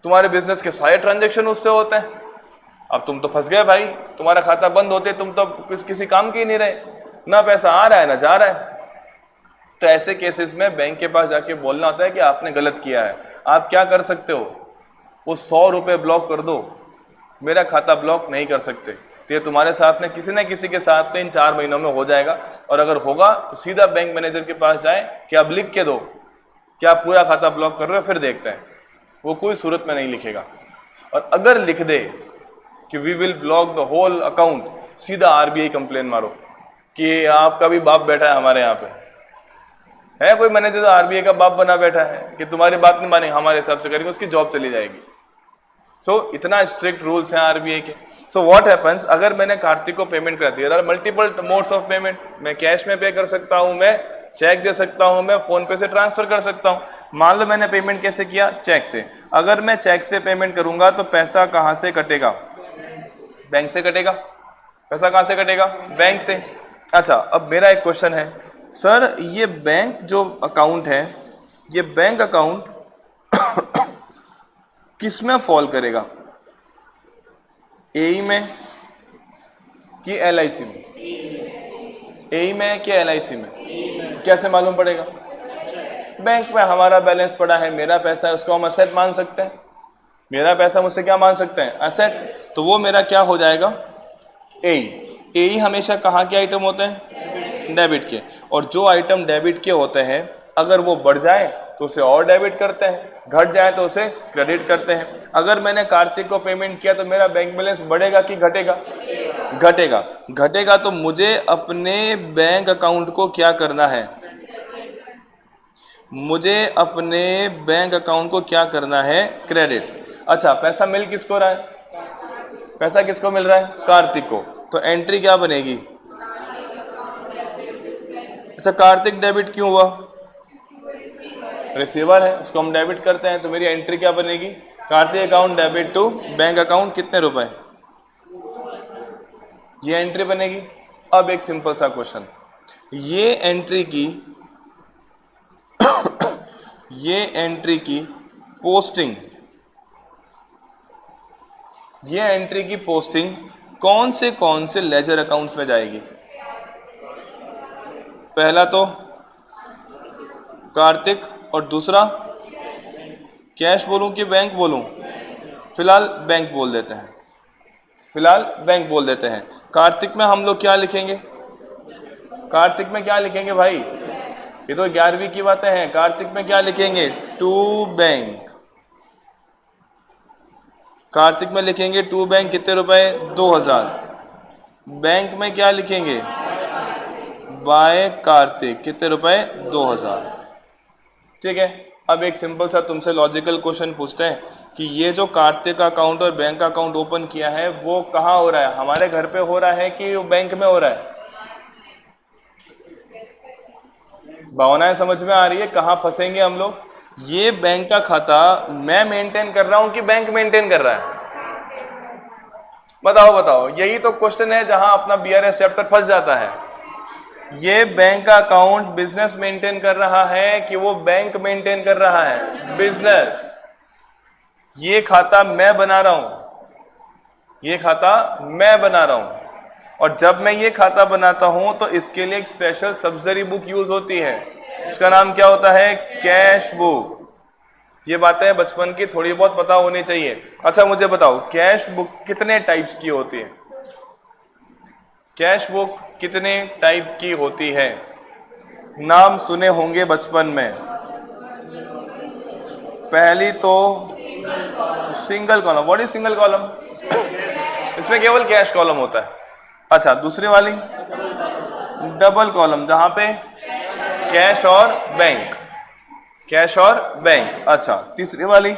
तुम्हारे बिजनेस के सारे ट्रांजेक्शन उससे होते हैं, अब तुम तो फंस गए भाई, तुम्हारा खाता बंद होते तुम तो किसी काम के ही नहीं रहे, ना पैसा आ रहा है ना जा रहा है। तो ऐसे केसेस में बैंक के पास जाके बोलना होता है कि आपने गलत किया है। आप क्या कर सकते हो, वो 100 रुपये ब्लॉक कर दो, मेरा खाता ब्लॉक नहीं कर सकते। तो ये तुम्हारे साथ में किसी न किसी के साथ में इन 4 महीनों में हो जाएगा, और अगर होगा तो सीधा बैंक मैनेजर के पास जाए कि आप लिख के दो कि आप पूरा खाता ब्लॉक कर रहे हो, फिर देखते हैं। वो कोई सूरत में नहीं लिखेगा, और अगर लिख दे कि we will block the whole account, सीधा RBI कंप्लेन मारो कि आपका भी बाप बैठा है हमारे यहाँ पे, है कोई मैनेजर तो RBI का बाप बना बैठा है कि तुम्हारी बात नहीं मानेंगे, हमारे हिसाब से करेंगे, उसकी जॉब चली जाएगी। इतना स्ट्रिक्ट रूल्स हैं RBI के। व्हाट हैपेंस, अगर मैंने कार्तिक को पेमेंट कर दिया, मल्टीपल मोड्स ऑफ पेमेंट, मैं कैश में पे कर सकता हूँ, मैं चेक दे सकता हूँ, मैं फोन पे से ट्रांसफर कर सकता हूँ। मान लो मैंने पेमेंट कैसे किया, चेक से। अगर मैं चेक से पेमेंट करूंगा तो पैसा कहाँ से कटेगा, बैंक से कटेगा। पैसा कहाँ से कटेगा, बैंक से। अच्छा, अब मेरा एक क्वेश्चन है, सर ये बैंक जो अकाउंट है, ये बैंक अकाउंट किस में फॉल करेगा, AE में कि LIC में, AE में कि LIC में, कैसे मालूम पड़ेगा। बैंक में हमारा बैलेंस पड़ा है, मेरा पैसा है, उसको हम असेट मान सकते हैं, मेरा पैसा मुझसे क्या मान सकते हैं, असेट। तो वो मेरा क्या हो जाएगा, AE हमेशा कहाँ के आइटम होते हैं, डेबिट के। और जो आइटम डेबिट के होते हैं अगर वो बढ़ जाए तो उसे और डेबिट करते हैं, घट जाए तो उसे क्रेडिट करते हैं। अगर मैंने कार्तिक को पेमेंट किया तो मेरा बैंक बैलेंस बढ़ेगा कि घटेगा? घटेगा। घटेगा तो मुझे अपने बैंक अकाउंट को क्या करना है? मुझे अपने बैंक अकाउंट को क्या करना है? क्रेडिट। अच्छा, पैसा मिल किसको रहा है? पैसा किसको मिल रहा है? कार्तिक को। तो एंट्री क्या बनेगी? अच्छा, कार्तिक डेबिट क्यों हुआ? रिसीवर है, उसको हम डेबिट करते हैं, तो मेरी एंट्री क्या बनेगी? Kartik account debit to bank account कितने रुपए, ये एंट्री बनेगी। अब एक सिंपल सा क्वेश्चन, ये एंट्री की ये एंट्री की पोस्टिंग, ये एंट्री की पोस्टिंग कौन से लेजर अकाउंट्स में जाएगी? पहला तो कार्तिक, और दूसरा कैश बोलूं कि बैंक बोलूं? फिलहाल बैंक बोल देते हैं, फिलहाल बैंक बोल देते हैं। कार्तिक में हम लोग क्या लिखेंगे? कार्तिक में क्या लिखेंगे भाई? ये तो 11वीं की बातें हैं। कार्तिक में क्या लिखेंगे? To bank. कार्तिक में लिखेंगे टू बैंक, कितने रुपए? 2000। बैंक में क्या लिखेंगे? बाय कार्तिक, कितने रुपए? 2000। ठीक है। अब एक सिंपल सा तुमसे लॉजिकल क्वेश्चन पूछते हैं कि ये जो कार्तिक का अकाउंट और बैंक का अकाउंट ओपन किया है वो कहाँ हो रहा है? हमारे घर पे हो रहा है कि बैंक में हो रहा है? भावनाएं समझ में आ रही है कहाँ फंसेंगे हम लोग? ये बैंक का खाता मैं मेंटेन कर रहा हूं कि बैंक मेंटेन कर रहा है? बताओ बताओ, यही तो क्वेश्चन है जहां अपना बीआरएस चैप्टर फंस जाता है। ये बैंक का अकाउंट बिजनेस मेंटेन कर रहा है कि वो बैंक मेंटेन कर रहा है? बिजनेस। ये खाता मैं बना रहा हूं, ये खाता मैं बना रहा हूं, और जब मैं ये खाता बनाता हूं तो इसके लिए एक स्पेशल सब्सिडरी बुक यूज होती है। इसका नाम क्या होता है? Cash book. ये बातें बचपन की थोड़ी बहुत पता होनी चाहिए। अच्छा मुझे बताओ, कैश बुक कितने टाइप्स की होती है? कैश बुक कितने टाइप की होती है? नाम सुने होंगे बचपन में। पहली तो single column. What is single column? इसमें केवल कैश कॉलम होता है। अच्छा, दूसरी वाली डबल कॉलम, जहां पे कैश और बैंक, कैश और बैंक। अच्छा, तीसरी वाली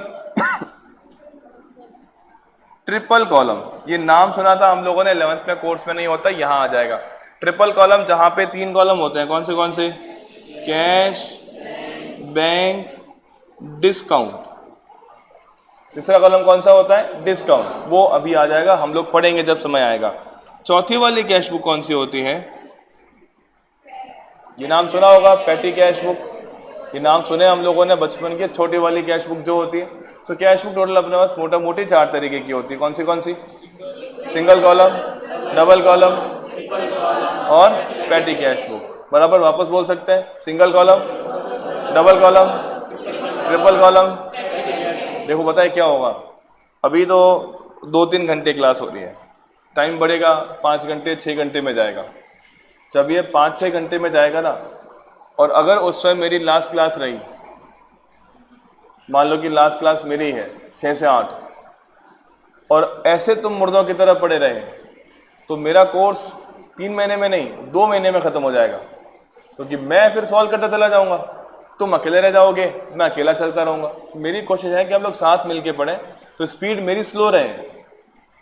ट्रिपल कॉलम। ये नाम सुना था हम लोगों ने 11th में, कोर्स में नहीं होता, यहां आ जाएगा। ट्रिपल कॉलम जहां पे 3 कॉलम होते हैं। कौन से? Cash, bank, discount. तीसरा कॉलम कौन सा होता है? डिस्काउंट। वो अभी आ जाएगा, हम लोग पढ़ेंगे जब समय आएगा। चौथी वाली कैश बुक कौन सी होती है? ये नाम सुना होगा, पेटी कैश बुक। ये नाम सुने हम लोगों ने बचपन की। छोटी वाली कैश बुक जो होती है, तो कैश बुक टोटल अपने पास मोटा मोटी 4 तरीके की होती है। कौन सी? सिंगल कॉलम, डबल कॉलम और पेटी कैश बुक। बराबर वापस बोल सकते हैं, single column, double column, triple column. देखो पता है क्या होगा, अभी तो 2-3 घंटे क्लास हो रही है, टाइम बढ़ेगा 5 घंटे 6 घंटे में जाएगा। जब ये 5-6 घंटे में जाएगा ना, और अगर उस समय मेरी लास्ट क्लास रही, मान लो कि लास्ट क्लास मेरी है 6 से 8, और ऐसे तुम मुर्दों की तरह पड़े रहे, तो मेरा कोर्स 3 महीने में नहीं 2 महीने में ख़त्म हो जाएगा, क्योंकि मैं फिर सॉल्व करता चला जाऊंगा, तुम अकेले रह जाओगे, मैं अकेला चलता रहूँगा। मेरी कोशिश है कि हम लोग साथ मिल के पढ़ें, तो स्पीड मेरी स्लो रहे,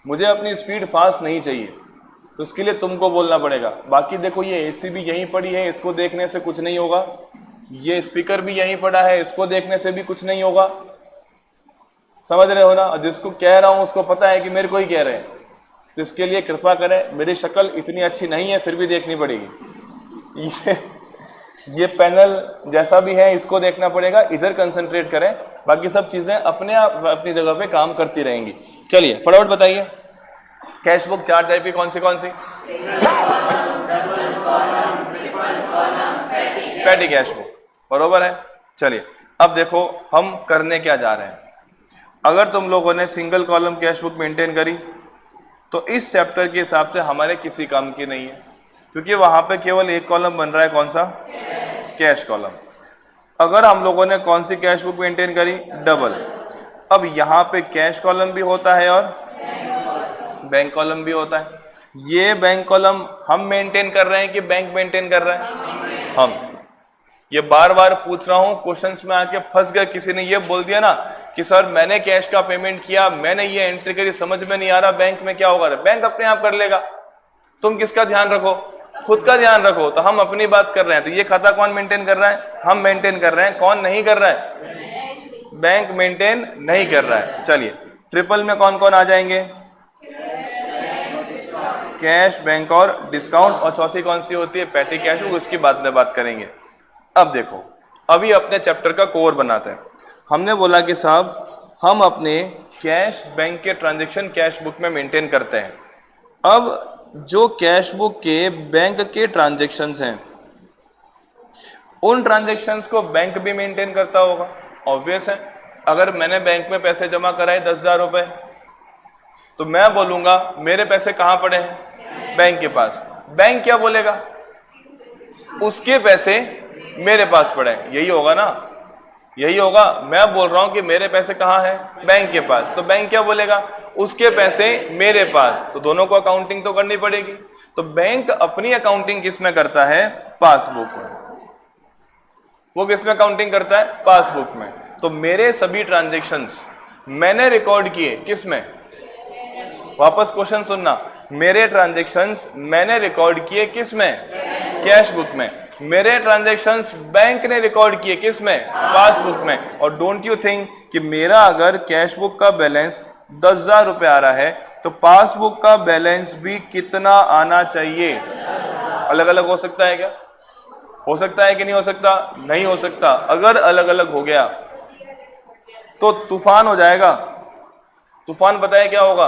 मुझे अपनी स्पीड फास्ट नहीं चाहिए, तो उसके लिए तुमको बोलना पड़ेगा। बाकी देखो, ये एसी भी यहीं पड़ी है, इसको देखने से कुछ नहीं होगा, ये स्पीकर भी यहीं पड़ा है, इसको देखने से भी कुछ नहीं होगा। समझ रहे हो ना? और जिसको कह रहा हूँ उसको पता है कि मेरे को ही कह रहे हैं, तो इसके लिए कृपा करें। मेरी शक्ल इतनी अच्छी नहीं है, फिर भी देखनी पड़ेगी। ये पैनल जैसा भी है इसको देखना पड़ेगा, इधर कंसंट्रेट करें, बाकी सब चीज़ें अपने आप अपनी जगह पे काम करती रहेंगी। चलिए फटाफट बताइए, कैश बुक 4 टाइप की कौन सी? पेटी कैश बुक, बरोबर है। चलिए अब देखो हम करने क्या जा रहे हैं। अगर तुम लोगों ने single column cash book maintain करी तो इस चैप्टर के हिसाब से हमारे किसी काम की नहीं है, क्योंकि वहां पे केवल एक कॉलम बन रहा है। कौन सा? Cash column. अगर हम लोगों ने कौन सी कैश बुक मेंटेन करी, डबल। अब यहाँ पे कैश कॉलम भी होता है और बैंक कॉलम भी होता है। ये बैंक कॉलम हम मेंटेन कर रहे हैं कि बैंक मेंटेन कर रहा है? हम। ये बार बार पूछ रहा हूं, क्वेश्चंस में आके फंस गए। किसी ने ये बोल दिया ना कि सर मैंने कैश का पेमेंट किया, मैंने ये एंट्री करी, समझ में नहीं आ रहा बैंक में क्या होगा। बैंक अपने आप कर लेगा, तुम किसका ध्यान रखो? खुद का ध्यान रखो। तो हम अपनी बात कर रहे हैं, तो ये खाता कौन मेंटेन कर रहा है? हम मेंटेन कर रहे हैं। कौन नहीं कर रहा है? बैंक मेंटेन नहीं कर रहा है। चलिए, ट्रिपल में कौन कौन आ जाएंगे? कैश, बैंक और डिस्काउंट। और चौथी कौन सी होती है? Petty cash book. उसकी बाद में बात करेंगे। अब देखो, अभी अपने चैप्टर का कोर बनाते हैं। हमने बोला कि साहब हम अपने कैश बैंक के ट्रांजैक्शन कैश बुक में मेंटेन करते हैं। अब जो कैश बुक के बैंक के ट्रांजैक्शंस हैं, उन ट्रांजैक्शंस को बैंक भी मेंटेन करता होगा, ऑब्वियस है। अगर मैंने बैंक में पैसे जमा कराए 10,000 रुपए, तो मैं बोलूंगा मेरे पैसे कहाँ पड़े हैं? बैंक के पास। बैंक क्या बोलेगा? उसके पैसे मेरे पास पड़े हैं। यही होगा ना? यही होगा। मैं बोल रहा हूं कि मेरे पैसे कहाँ हैं? बैंक के पास। तो बैंक क्या बोलेगा? उसके पैसे मेरे पास। तो दोनों को अकाउंटिंग तो करनी पड़ेगी। तो बैंक अपनी अकाउंटिंग किस में करता है? पासबुक में। वो किस में अकाउंटिंग करता है? पासबुक में। तो मेरे सभी ट्रांजैक्शंस मैंने रिकॉर्ड किए किस में? वापस क्वेश्चन सुनना, मेरे ट्रांजैक्शंस मैंने रिकॉर्ड किए किस में? कैश बुक में। मेरे ट्रांजैक्शंस बैंक ने रिकॉर्ड किए किस में? पासबुक में। और डोंट यू थिंक कि मेरा अगर कैश बुक का बैलेंस 10,000 रुपए आ रहा है, तो पासबुक का बैलेंस भी कितना आना चाहिए? अलग अलग हो सकता है क्या? हो सकता है कि नहीं हो सकता? नहीं हो सकता। अगर अलग अलग हो गया तो तूफान हो जाएगा। तूफान पता है क्या होगा?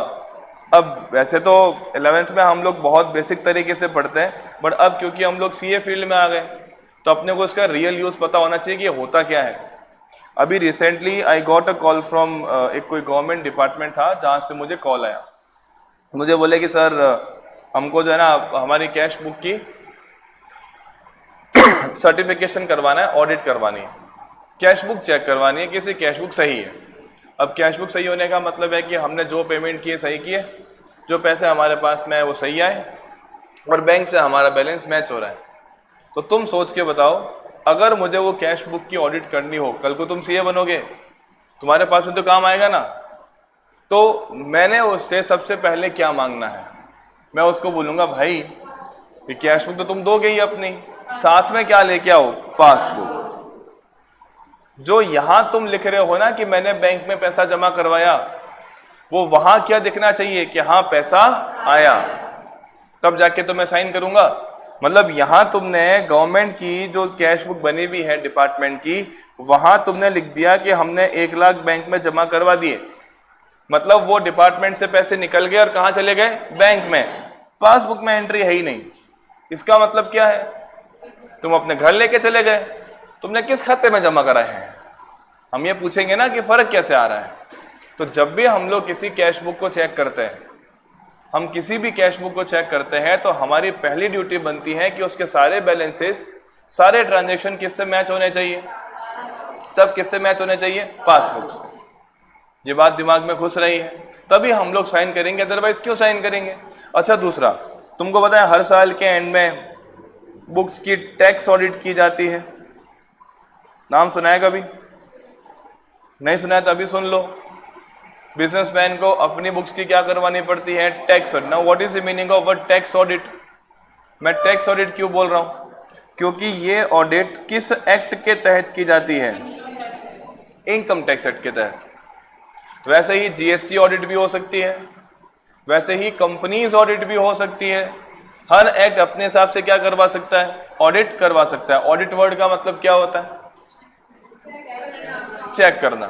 अब वैसे तो 11th में हम लोग बहुत बेसिक तरीके से पढ़ते हैं, बट अब क्योंकि हम लोग सीए फील्ड में आ गए, तो अपने को इसका रियल यूज पता होना चाहिए कि ये होता क्या है। अभी recently I got a call from एक कोई गवर्नमेंट डिपार्टमेंट था, जहाँ से मुझे कॉल आया। मुझे बोले कि सर हमको जो है ना हमारी कैश बुक की सर्टिफिकेशन करवाना है, ऑडिट करवानी है, कैश बुक चेक करवानी है, किसी कैश बुक सही है। अब कैश बुक सही होने का मतलब है कि हमने जो पेमेंट किए सही किए, जो पैसे हमारे पास में है वो सही आए, और बैंक से हमारा बैलेंस मैच हो रहा है। तो तुम सोच के बताओ, अगर मुझे वो कैश बुक की ऑडिट करनी हो, कल को तुम सीए बनोगे, तुम्हारे पास में तो काम आएगा ना। तो मैंने उससे सबसे पहले क्या मांगना है? मैं उसको बोलूँगा भाई ये कैश बुक तो तुम दोगे ही अपनी, साथ में क्या लेके आओ? पासबुक। जो यहां तुम लिख रहे हो ना कि मैंने बैंक में पैसा जमा करवाया, वो वहां क्या दिखना चाहिए कि हाँ पैसा आया, तब जाके तो मैं साइन करूंगा। मतलब यहां तुमने गवर्नमेंट की जो कैश बुक बनी हुई है डिपार्टमेंट की, वहां तुमने लिख दिया कि हमने 1 लाख बैंक में जमा करवा दिए, मतलब वो डिपार्टमेंट से पैसे निकल गए और कहाँ चले गए? बैंक में। पासबुक में एंट्री है ही नहीं। इसका मतलब क्या है? तुम अपने घर लेके चले गए, तुमने किस खाते में जमा कराए हैं? हम ये पूछेंगे ना कि फर्क कैसे आ रहा है। तो जब भी हम लोग किसी कैश बुक को चेक करते हैं, हम किसी भी कैश बुक को चेक करते हैं, तो हमारी पहली ड्यूटी बनती है कि उसके सारे बैलेंसेस, सारे ट्रांजैक्शन किससे मैच होने चाहिए? सब किससे मैच होने चाहिए? पासबुक से। ये बात दिमाग में घुस रही है, तभी हम लोग साइन करेंगे, अदरवाइज क्यों साइन करेंगे? अच्छा, दूसरा, तुमको पता है हर साल के एंड में बुक्स की टैक्स ऑडिट की जाती है। नाम सुना है कभी? नहीं सुना है तो अभी सुन लो। बिजनेसमैन को अपनी बुक्स की क्या करवानी पड़ती है? Tax audit. Now what is the meaning of word tax audit? मैं टैक्स ऑडिट क्यों बोल रहा हूं? क्योंकि ये ऑडिट किस एक्ट के तहत की जाती है? इनकम टैक्स एक्ट के तहत। वैसे ही जीएसटी ऑडिट भी हो सकती है, वैसे ही कंपनीज ऑडिट भी हो सकती है। हर एक्ट अपने हिसाब से क्या करवा सकता है? ऑडिट करवा सकता है। ऑडिट वर्ड का मतलब क्या होता है? चेक करना।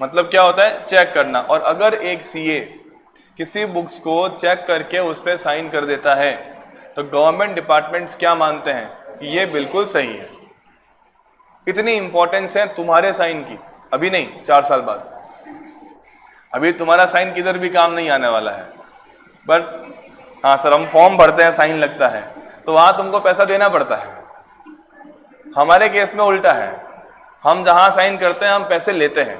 मतलब क्या होता है? चेक करना। और अगर एक सीए किसी बुक्स को चेक करके उस पर साइन कर देता है, तो गवर्नमेंट डिपार्टमेंट्स क्या मानते हैं? कि ये बिल्कुल सही है। इतनी इंपॉर्टेंस है तुम्हारे साइन की, अभी नहीं 4 साल बाद। अभी तुम्हारा साइन किधर भी काम नहीं आने वाला है, बट हाँ सर हम फॉर्म भरते हैं, साइन लगता है, तो वहां तुमको पैसा देना पड़ता है। हमारे केस में उल्टा है, हम जहाँ साइन करते हैं हम पैसे लेते हैं,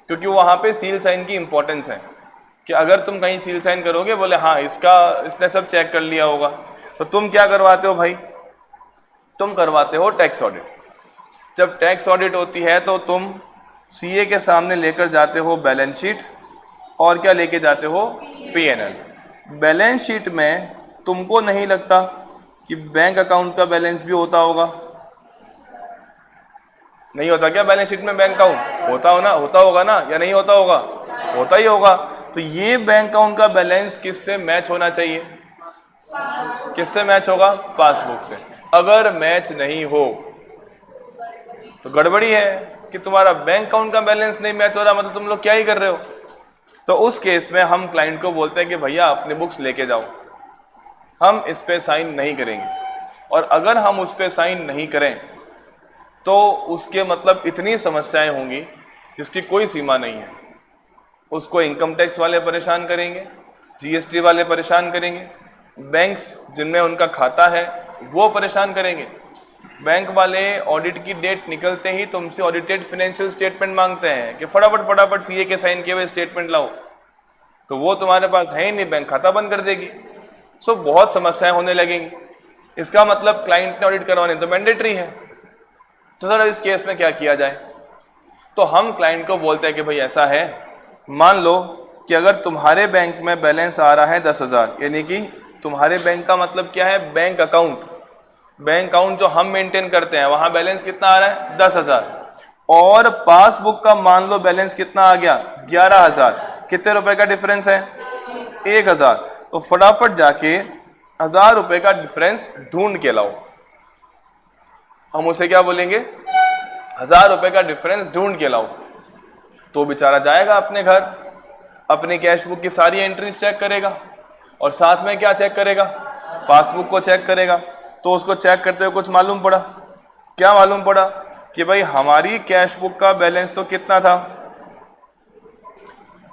क्योंकि वहाँ पे सील साइन की इंपॉर्टेंस है कि अगर तुम कहीं सील साइन करोगे, बोले हाँ इसने सब चेक कर लिया होगा, तो तुम क्या करवाते हो भाई, तुम करवाते हो टैक्स ऑडिट। जब टैक्स ऑडिट होती है तो तुम सीए के सामने लेकर जाते हो बैलेंस शीट, और क्या लेके जाते हो, पीएनएल। बैलेंस शीट में तुमको नहीं लगता कि बैंक अकाउंट का बैलेंस भी होता होगा? नहीं होता क्या बैलेंस शीट में बैंक अकाउंट? होता होगा ना, या नहीं होता होगा? होता ही होगा। तो ये बैंक अकाउंट का बैलेंस किससे मैच होना चाहिए? किससे मैच होगा? पासबुक से। अगर मैच नहीं हो तो गड़बड़ी है कि तुम्हारा बैंक अकाउंट का बैलेंस नहीं मैच हो रहा, मतलब तुम लोग क्या ही कर रहे हो। तो उस केस में हम क्लाइंट को बोलते हैं कि भैया अपने बुक्स लेके जाओ, हम इस पे साइन नहीं करेंगे। और अगर हम उस पे साइन नहीं करें तो उसके मतलब इतनी समस्याएं होंगी जिसकी कोई सीमा नहीं है। उसको इनकम टैक्स वाले परेशान करेंगे, जीएसटी वाले परेशान करेंगे, बैंक्स जिनमें उनका खाता है वो परेशान करेंगे। बैंक वाले ऑडिट की डेट निकलते ही तुमसे ऑडिटेड फाइनेंशियल स्टेटमेंट मांगते हैं कि फटाफट सीए के साइन किए हुए स्टेटमेंट लाओ, तो वो तुम्हारे पास है ही नहीं, बैंक खाता बंद कर देगी। सो बहुत समस्याएं होने लगेंगी। इसका मतलब क्लाइंट ने ऑडिट करवाने तो मैंडेटरी है। तो सर इस केस में क्या किया जाए? तो हम क्लाइंट को बोलते हैं कि भाई ऐसा है, मान लो कि अगर तुम्हारे बैंक में बैलेंस आ रहा है 10,000, यानी कि तुम्हारे बैंक का मतलब क्या है, बैंक अकाउंट। बैंक अकाउंट जो हम मेंटेन करते हैं वहां बैलेंस कितना आ रहा है, 10,000, और पासबुक का मान लो बैलेंस कितना आ गया, 11,000। कितने रुपए का डिफरेंस है? 1,000। तो फटाफट जाके 1,000 रुपए का डिफरेंस ढूंढ के लाओ। हम उसे क्या बोलेंगे, 1,000 रुपए का डिफरेंस ढूंढ के लाओ। तो बेचारा जाएगा अपने घर, अपनी कैश बुक की सारी एंट्रीज चेक करेगा, और साथ में क्या चेक करेगा, पासबुक को चेक करेगा। तो उसको चेक करते हुए कुछ मालूम पड़ा, क्या मालूम पड़ा कि भाई हमारी कैश बुक का बैलेंस तो कितना था,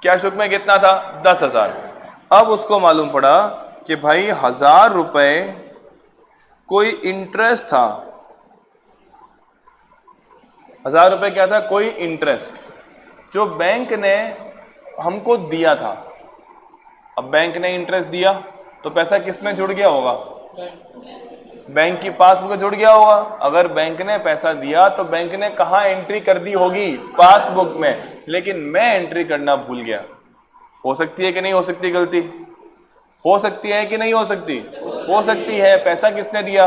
कैश बुक में कितना था, 10,000। अब उसको मालूम पड़ा कि भाई 1,000 रुपए कोई इंटरेस्ट था। 1,000 रुपए क्या था, कोई इंटरेस्ट जो बैंक ने हमको दिया था। अब बैंक ने इंटरेस्ट दिया तो पैसा किस में जुड़ गया होगा, बैंक की पासबुक में जुड़ गया होगा। अगर बैंक ने पैसा दिया तो बैंक ने कहाँ एंट्री कर दी होगी, पासबुक में। लेकिन मैं एंट्री करना भूल गया। हो सकती है कि नहीं हो सकती गलती? हो सकती है कि नहीं हो सकती? हो सकती है। पैसा किसने दिया,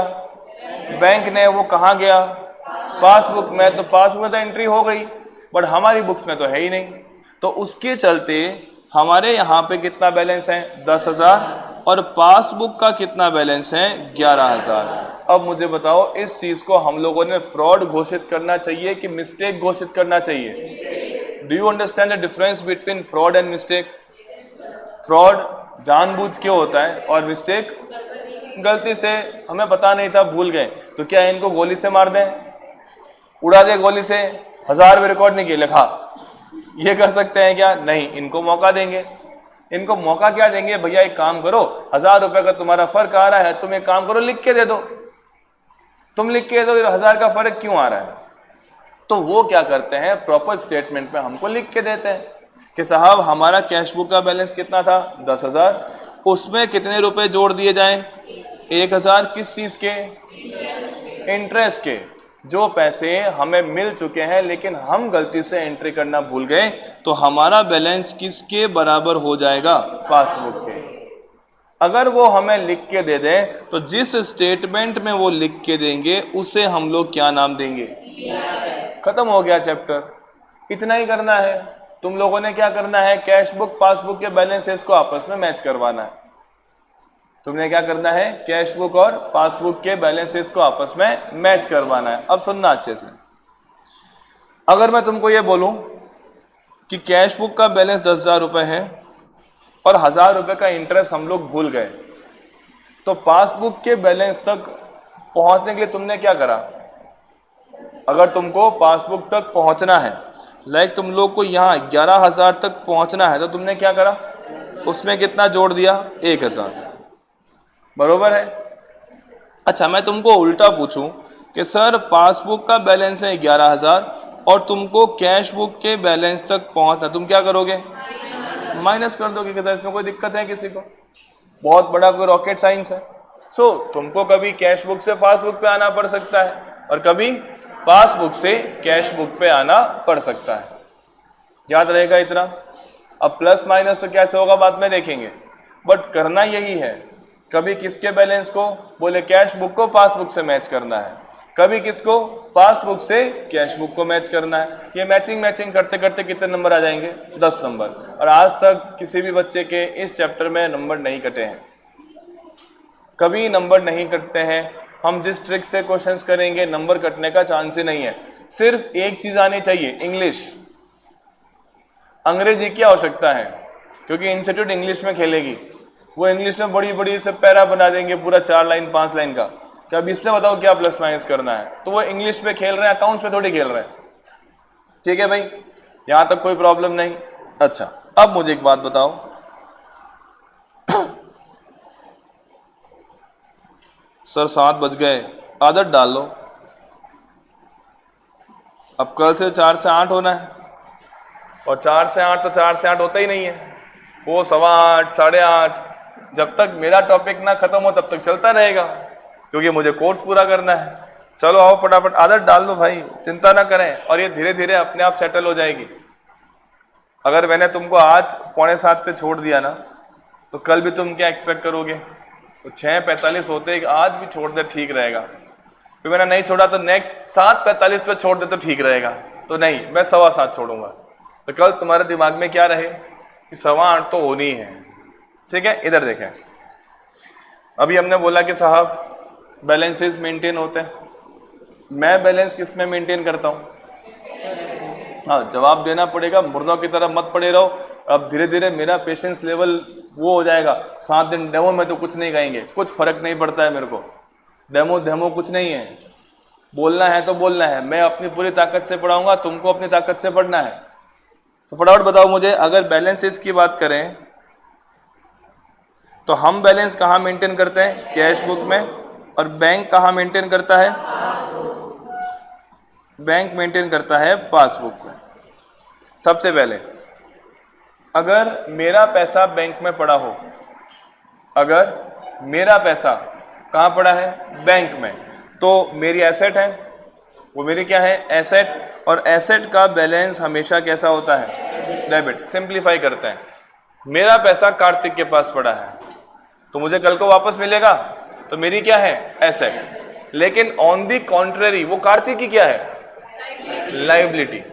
बैंक ने। वो कहाँ गया, पासबुक में। तो पासबुक में तो एंट्री हो गई, बट हमारी बुक्स में तो है ही नहीं। तो उसके चलते हमारे यहाँ पे कितना बैलेंस है, 10,000, और पासबुक का कितना बैलेंस है, 11,000। अब मुझे बताओ, इस चीज को हम लोगों ने फ्रॉड घोषित करना चाहिए कि मिस्टेक घोषित करना चाहिए? Do you understand the difference between fraud and mistake? Fraud जानबूझ के होता है, और मिस्टेक गलती से, हमें पता नहीं था, भूल गए। तो क्या इनको गोली से मार दें, उड़ा दे गोली से, 1,000 भी रिकॉर्ड नहीं किए, लिखा, ये कर सकते हैं क्या? नहीं, इनको मौका देंगे। इनको मौका क्या देंगे, भैया एक काम करो, 1,000 रुपए का तुम्हारा फर्क आ रहा है, तुम एक काम करो, लिख के दे दो। तुम लिख के दो, 1,000 का फर्क क्यों आ रहा है? तो वो क्या करते हैं, प्रॉपर स्टेटमेंट में हमको लिख के देते हैं कि साहब हमारा कैश बुक का बैलेंस कितना था, 10,000, उसमें कितने रुपए जोड़ दिए जाएं, 1,000। किस चीज के, इंटरेस्ट के। जो पैसे हमें मिल चुके हैं लेकिन हम गलती से एंट्री करना भूल गए, तो हमारा बैलेंस किसके बराबर हो जाएगा, पासबुक के। अगर वो हमें लिख के दे दें तो जिस स्टेटमेंट में वो लिख के देंगे उसे हम लोग क्या नाम देंगे, खत्म हो गया चैप्टर। इतना ही करना है। तुम लोगों ने क्या करना है, कैश बुक पासबुक के बैलेंसेस को आपस में मैच करवाना है। तुमने क्या करना है, कैश बुक और पासबुक के बैलेंसेस को आपस में मैच करवाना है। अब सुनना अच्छे से, अगर मैं तुमको ये बोलूं कि कैश बुक का बैलेंस 10,000 रुपए है और 1,000 रुपए का इंटरेस्ट हम लोग भूल गए, तो पासबुक के बैलेंस तक पहुंचने के लिए तुमने क्या करा? अगर तुमको पासबुक तक पहुंचना है, लाइक तुम लोग को यहाँ 11,000 तक पहुंचना है, तो तुमने क्या करा, उसमें कितना जोड़ दिया, 1,000। बरोबर है। अच्छा, मैं तुमको उल्टा पूछूं कि सर पासबुक का बैलेंस है 11,000 और तुमको कैश बुक के बैलेंस तक पहुंचना, तुम क्या करोगे? माइनस कर दोगे। कि इसमें कोई दिक्कत है किसी को? बहुत बड़ा कोई रॉकेट साइंस है? तुमको कभी कैश बुक से पासबुक पे आना पड़ सकता है और कभी पासबुक से कैश बुक पे आना पड़ सकता है। याद रहेगा इतना। अब प्लस माइनस तो कैसे होगा बाद में देखेंगे, बट करना यही है। कभी किसके बैलेंस को बोले कैश बुक को पासबुक से मैच करना है, कभी किसको पासबुक से कैश बुक को मैच करना है। ये मैचिंग करते करते कितने नंबर आ जाएंगे? 10 नंबर। और आज तक किसी भी बच्चे के इस चैप्टर में नंबर नहीं कटे हैं, कभी नंबर नहीं कटते हैं। हम जिस ट्रिक से क्वेश्चंस करेंगे नंबर कटने का चांस ही नहीं है। सिर्फ एक चीज आनी चाहिए, इंग्लिश। अंग्रेजी की आवश्यकता है क्योंकि इंस्टीट्यूट इंग्लिश में खेलेगी। वो इंग्लिश में बड़ी बड़ी से पैरा बना देंगे, पूरा 4 लाइन 5 लाइन का। क्या अब इससे बताओ क्या प्लस माइनस करना है? तो वो इंग्लिश पे खेल रहे हैं, अकाउंट्स पे थोड़ी खेल रहे हैं। ठीक है भाई, यहां तक कोई प्रॉब्लम नहीं। अच्छा, अब मुझे एक बात बताओ, सर 7 बज गए, आदत डाल लो। अब कल से 4 से 8 होना है और 4 से 8 तो 4 से 8 होता ही नहीं है, वो 8:15 8:30। जब तक मेरा टॉपिक ना खत्म हो तब तक चलता रहेगा क्योंकि मुझे कोर्स पूरा करना है। चलो आओ फटाफट आदत डाल दो भाई, चिंता ना करें और ये धीरे धीरे अपने आप सेटल हो जाएगी। अगर मैंने तुमको आज 6:45 पे छोड़ दिया ना तो कल भी तुम क्या एक्सपेक्ट करोगे? तो 6:45 होते आज भी छोड़ दे ठीक रहेगा। फिर मैंने नहीं छोड़ा तो नेक्स्ट 7:45 पे छोड़ दे तो ठीक रहेगा। तो नहीं, मैं 7:15 छोड़ूंगा। तो कल तुम्हारे दिमाग में क्या रहे कि 8:15 तो होनी है। ठीक है, इधर देखें। अभी हमने बोला कि साहब बैलेंसेस मेंटेन होते हैं। मैं बैलेंस किस में मेंटेन करता हूँ? हाँ, जवाब देना पड़ेगा, मुर्दों की तरह मत पड़े रहो। अब धीरे धीरे मेरा पेशेंस लेवल वो हो जाएगा। 7 दिन डेमो में तो कुछ नहीं कहेंगे, कुछ फर्क नहीं पड़ता है मेरे को। डेमो कुछ नहीं है, बोलना है तो बोलना है। मैं अपनी पूरी ताकत से पढ़ाऊंगा, तुमको अपनी ताकत से पढ़ना है। तो फटाफट बताओ मुझे, अगर बैलेंसेस की बात करें तो हम बैलेंस कहाँ मेंटेन करते हैं? कैश बुक में। और बैंक कहाँ मेंटेन करता है? बैंक मेंटेन करता है पासबुक में। सबसे पहले अगर मेरा पैसा बैंक में पड़ा हो, अगर मेरा पैसा कहाँ पड़ा है? बैंक में, तो मेरी एसेट है, वो मेरी क्या है? एसेट। और एसेट का बैलेंस हमेशा कैसा होता है? डेबिट। सिंप्लीफाई करते हैं, मेरा पैसा कार्तिक के पास पड़ा है तो मुझे कल को वापस मिलेगा, तो मेरी क्या है? एसेट। लेकिन ऑन दी कॉन्ट्रेरी वो कार्तिक की क्या है? लाइबिलिटी।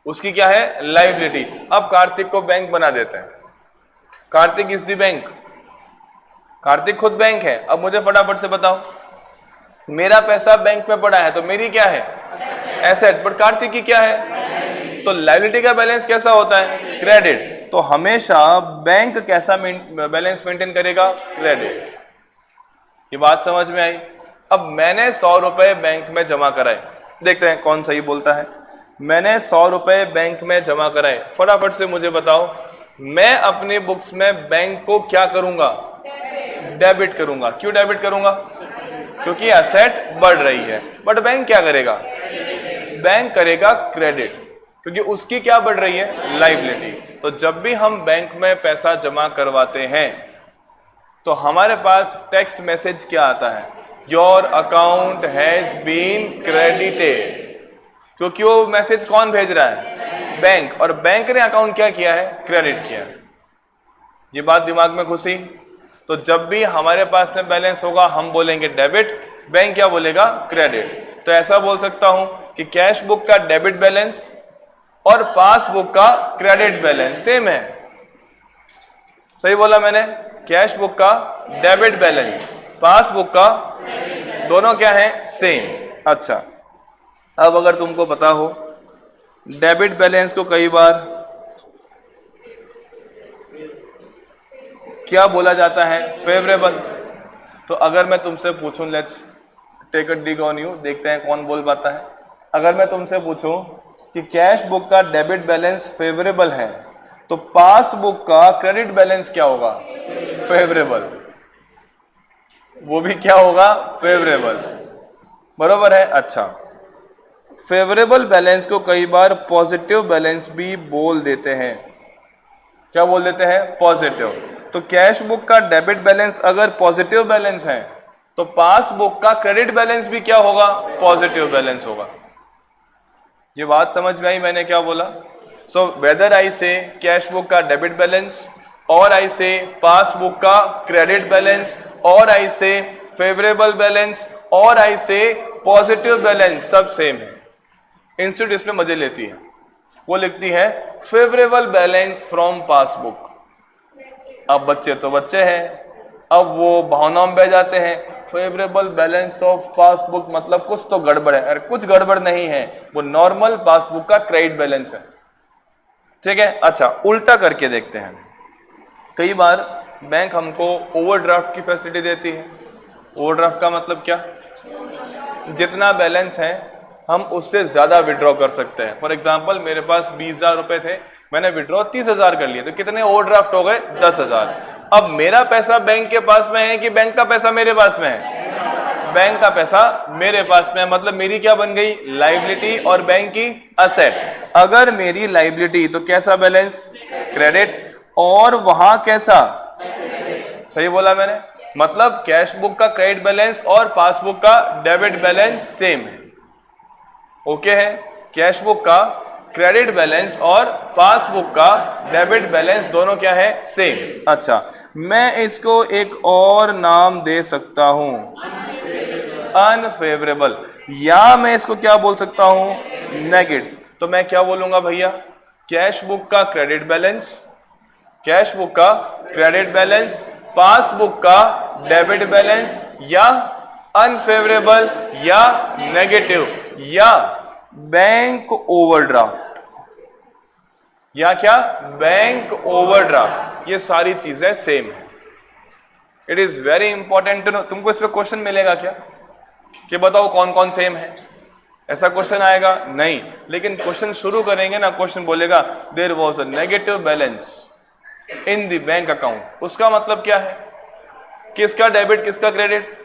उसकी क्या है? लाइबिलिटी। अब कार्तिक को बैंक बना देते हैं। Kartik is the bank, Kartik खुद बैंक है। अब मुझे फटाफट से बताओ, मेरा पैसा बैंक में पड़ा है तो मेरी क्या है? एसेट। बट कार्तिक की क्या है? तो लायबिलिटी का बैलेंस कैसा होता है? क्रेडिट। तो हमेशा बैंक कैसा बैलेंस मेंटेन करेगा? क्रेडिट। ये बात समझ में आई? अब मैंने 100 रुपए बैंक में जमा कराए, देखते हैं कौन सही बोलता है। मैंने 100 रुपए बैंक में जमा कराए, फटाफट से मुझे बताओ, मैं अपनी बुक्स में बैंक को क्या करूंगा? डेबिट करूंगा। क्यों डेबिट करूंगा? क्योंकि एसेट बढ़ रही है। बट बैंक क्या करेगा? बैंक करेगा क्रेडिट, क्योंकि उसकी क्या बढ़ रही है? लायबिलिटी। तो जब भी हम बैंक में पैसा जमा करवाते हैं तो हमारे पास टेक्स्ट मैसेज क्या आता है? Your account has been credited. क्योंकि वो मैसेज कौन भेज रहा है? बैंक। और बैंक ने अकाउंट क्या किया है? क्रेडिट किया। ये बात दिमाग में घुसी? तो जब भी हमारे पास में बैलेंस होगा हम बोलेंगे डेबिट, बैंक क्या बोलेगा? क्रेडिट। तो ऐसा बोल सकता हूं कि कैश बुक का डेबिट बैलेंस और पासबुक का क्रेडिट बैलेंस सेम है। सही बोला मैंने? कैश बुक का डेबिट बैलेंस, पासबुक का, दोनों क्या है? सेम। अच्छा, अब अगर तुमको पता हो डेबिट बैलेंस को कई बार क्या बोला जाता है? फेवरेबल। तो अगर मैं तुमसे पूछूं, let's take a dig on you, देखते हैं कौन बोल पाता है। अगर मैं तुमसे पूछूं कि कैश बुक का डेबिट बैलेंस फेवरेबल है तो पासबुक का क्रेडिट बैलेंस क्या होगा? फेवरेबल। वो भी क्या होगा? फेवरेबल। बरोबर है। अच्छा, फेवरेबल बैलेंस को कई बार पॉजिटिव बैलेंस भी बोल देते हैं। क्या बोल देते हैं? पॉजिटिव। तो कैश बुक का डेबिट बैलेंस अगर पॉजिटिव बैलेंस है तो पासबुक का क्रेडिट बैलेंस भी क्या होगा? पॉजिटिव बैलेंस होगा। ये बात समझ में आई मैंने क्या बोला? सो वेदर आई से कैश बुक का डेबिट बैलेंस, और आई से पासबुक का क्रेडिट बैलेंस, और आई से फेवरेबल बैलेंस, और आई से पॉजिटिव बैलेंस, सब सेम है। इंस्टीट्यूट इसमें मजे लेती है, वो लिखती है फेवरेबल बैलेंस फ्रॉम पासबुक। अब बच्चे तो बच्चे हैं, अब वो भावनाओं में बह जाते हैं, फेवरेबल बैलेंस ऑफ पासबुक मतलब कुछ तो गड़बड़ है। अरे कुछ गड़बड़ नहीं है, वो नॉर्मल पासबुक का क्रेडिट बैलेंस है। ठीक है। अच्छा, उल्टा करके देखते हैं। कई बार बैंक हमको ओवरड्राफ्ट की फैसिलिटी देती है। ओवरड्राफ्ट का मतलब क्या? जितना बैलेंस है हम उससे ज्यादा विड्रॉ कर सकते हैं। फॉर एग्जांपल मेरे पास 20,000 रुपए थे, मैंने विड्रॉ 30,000 कर लिए, तो कितने ओवरड्राफ्ट हो गए? 10,000। अब मेरा पैसा बैंक के पास में है कि बैंक का पैसा मेरे पास में है? बैंक का पैसा मेरे पास में है, मतलब मेरी क्या बन गई? लायबिलिटी, और बैंक की असेट। अगर मेरी लायबिलिटी तो कैसा बैलेंस? क्रेडिट, और वहां कैसा? सही बोला मैंने? मतलब कैश बुक का क्रेडिट बैलेंस और पासबुक का डेबिट बैलेंस सेम है। ओके है? कैश बुक का क्रेडिट बैलेंस और पासबुक का डेबिट बैलेंस दोनों क्या है? सेम। अच्छा, मैं इसको एक और नाम दे सकता हूं, अनफेवरेबल, या मैं इसको क्या बोल सकता हूं? नेगेटिव। तो मैं क्या बोलूंगा भैया? कैश बुक का क्रेडिट बैलेंस, कैश बुक का क्रेडिट बैलेंस, पासबुक का डेबिट बैलेंस, या अनफेवरेबल, या नेगेटिव, या बैंक ओवरड्राफ्ट, या क्या? Bank overdraft. ये सारी चीजें सेम है। It is very important to know. तुमको इसमें क्वेश्चन मिलेगा क्या कि बताओ कौन कौन सेम है? ऐसा क्वेश्चन आएगा नहीं, लेकिन क्वेश्चन शुरू करेंगे ना, क्वेश्चन बोलेगा there was a negative balance in the bank account. उसका मतलब क्या है? किसका डेबिट किसका क्रेडिट?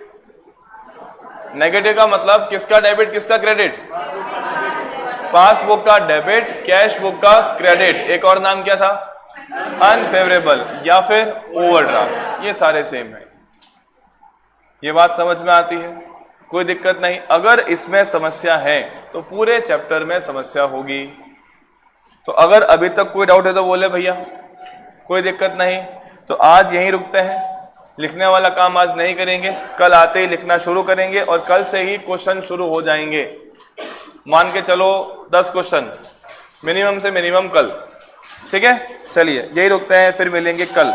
नेगेटिव का मतलब किसका डेबिट किसका क्रेडिट? पासबुक का डेबिट, कैश बुक का क्रेडिट। एक और नाम क्या था? अनफेवरेबल या फिर ओवरड्राफ्ट। ये सारे सेम है। ये बात समझ में आती है? कोई दिक्कत नहीं। अगर इसमें समस्या है तो पूरे चैप्टर में समस्या होगी। तो अगर अभी तक कोई डाउट है तो बोले भैया, कोई दिक्कत नहीं। तो आज यहीं रुकते हैं, लिखने वाला काम आज नहीं करेंगे, कल आते ही लिखना शुरू करेंगे और कल से ही क्वेश्चन शुरू हो जाएंगे। मान के चलो 10 क्वेश्चन मिनिमम से मिनिमम कल। ठीक है, चलिए यही रुकते हैं, फिर मिलेंगे कल।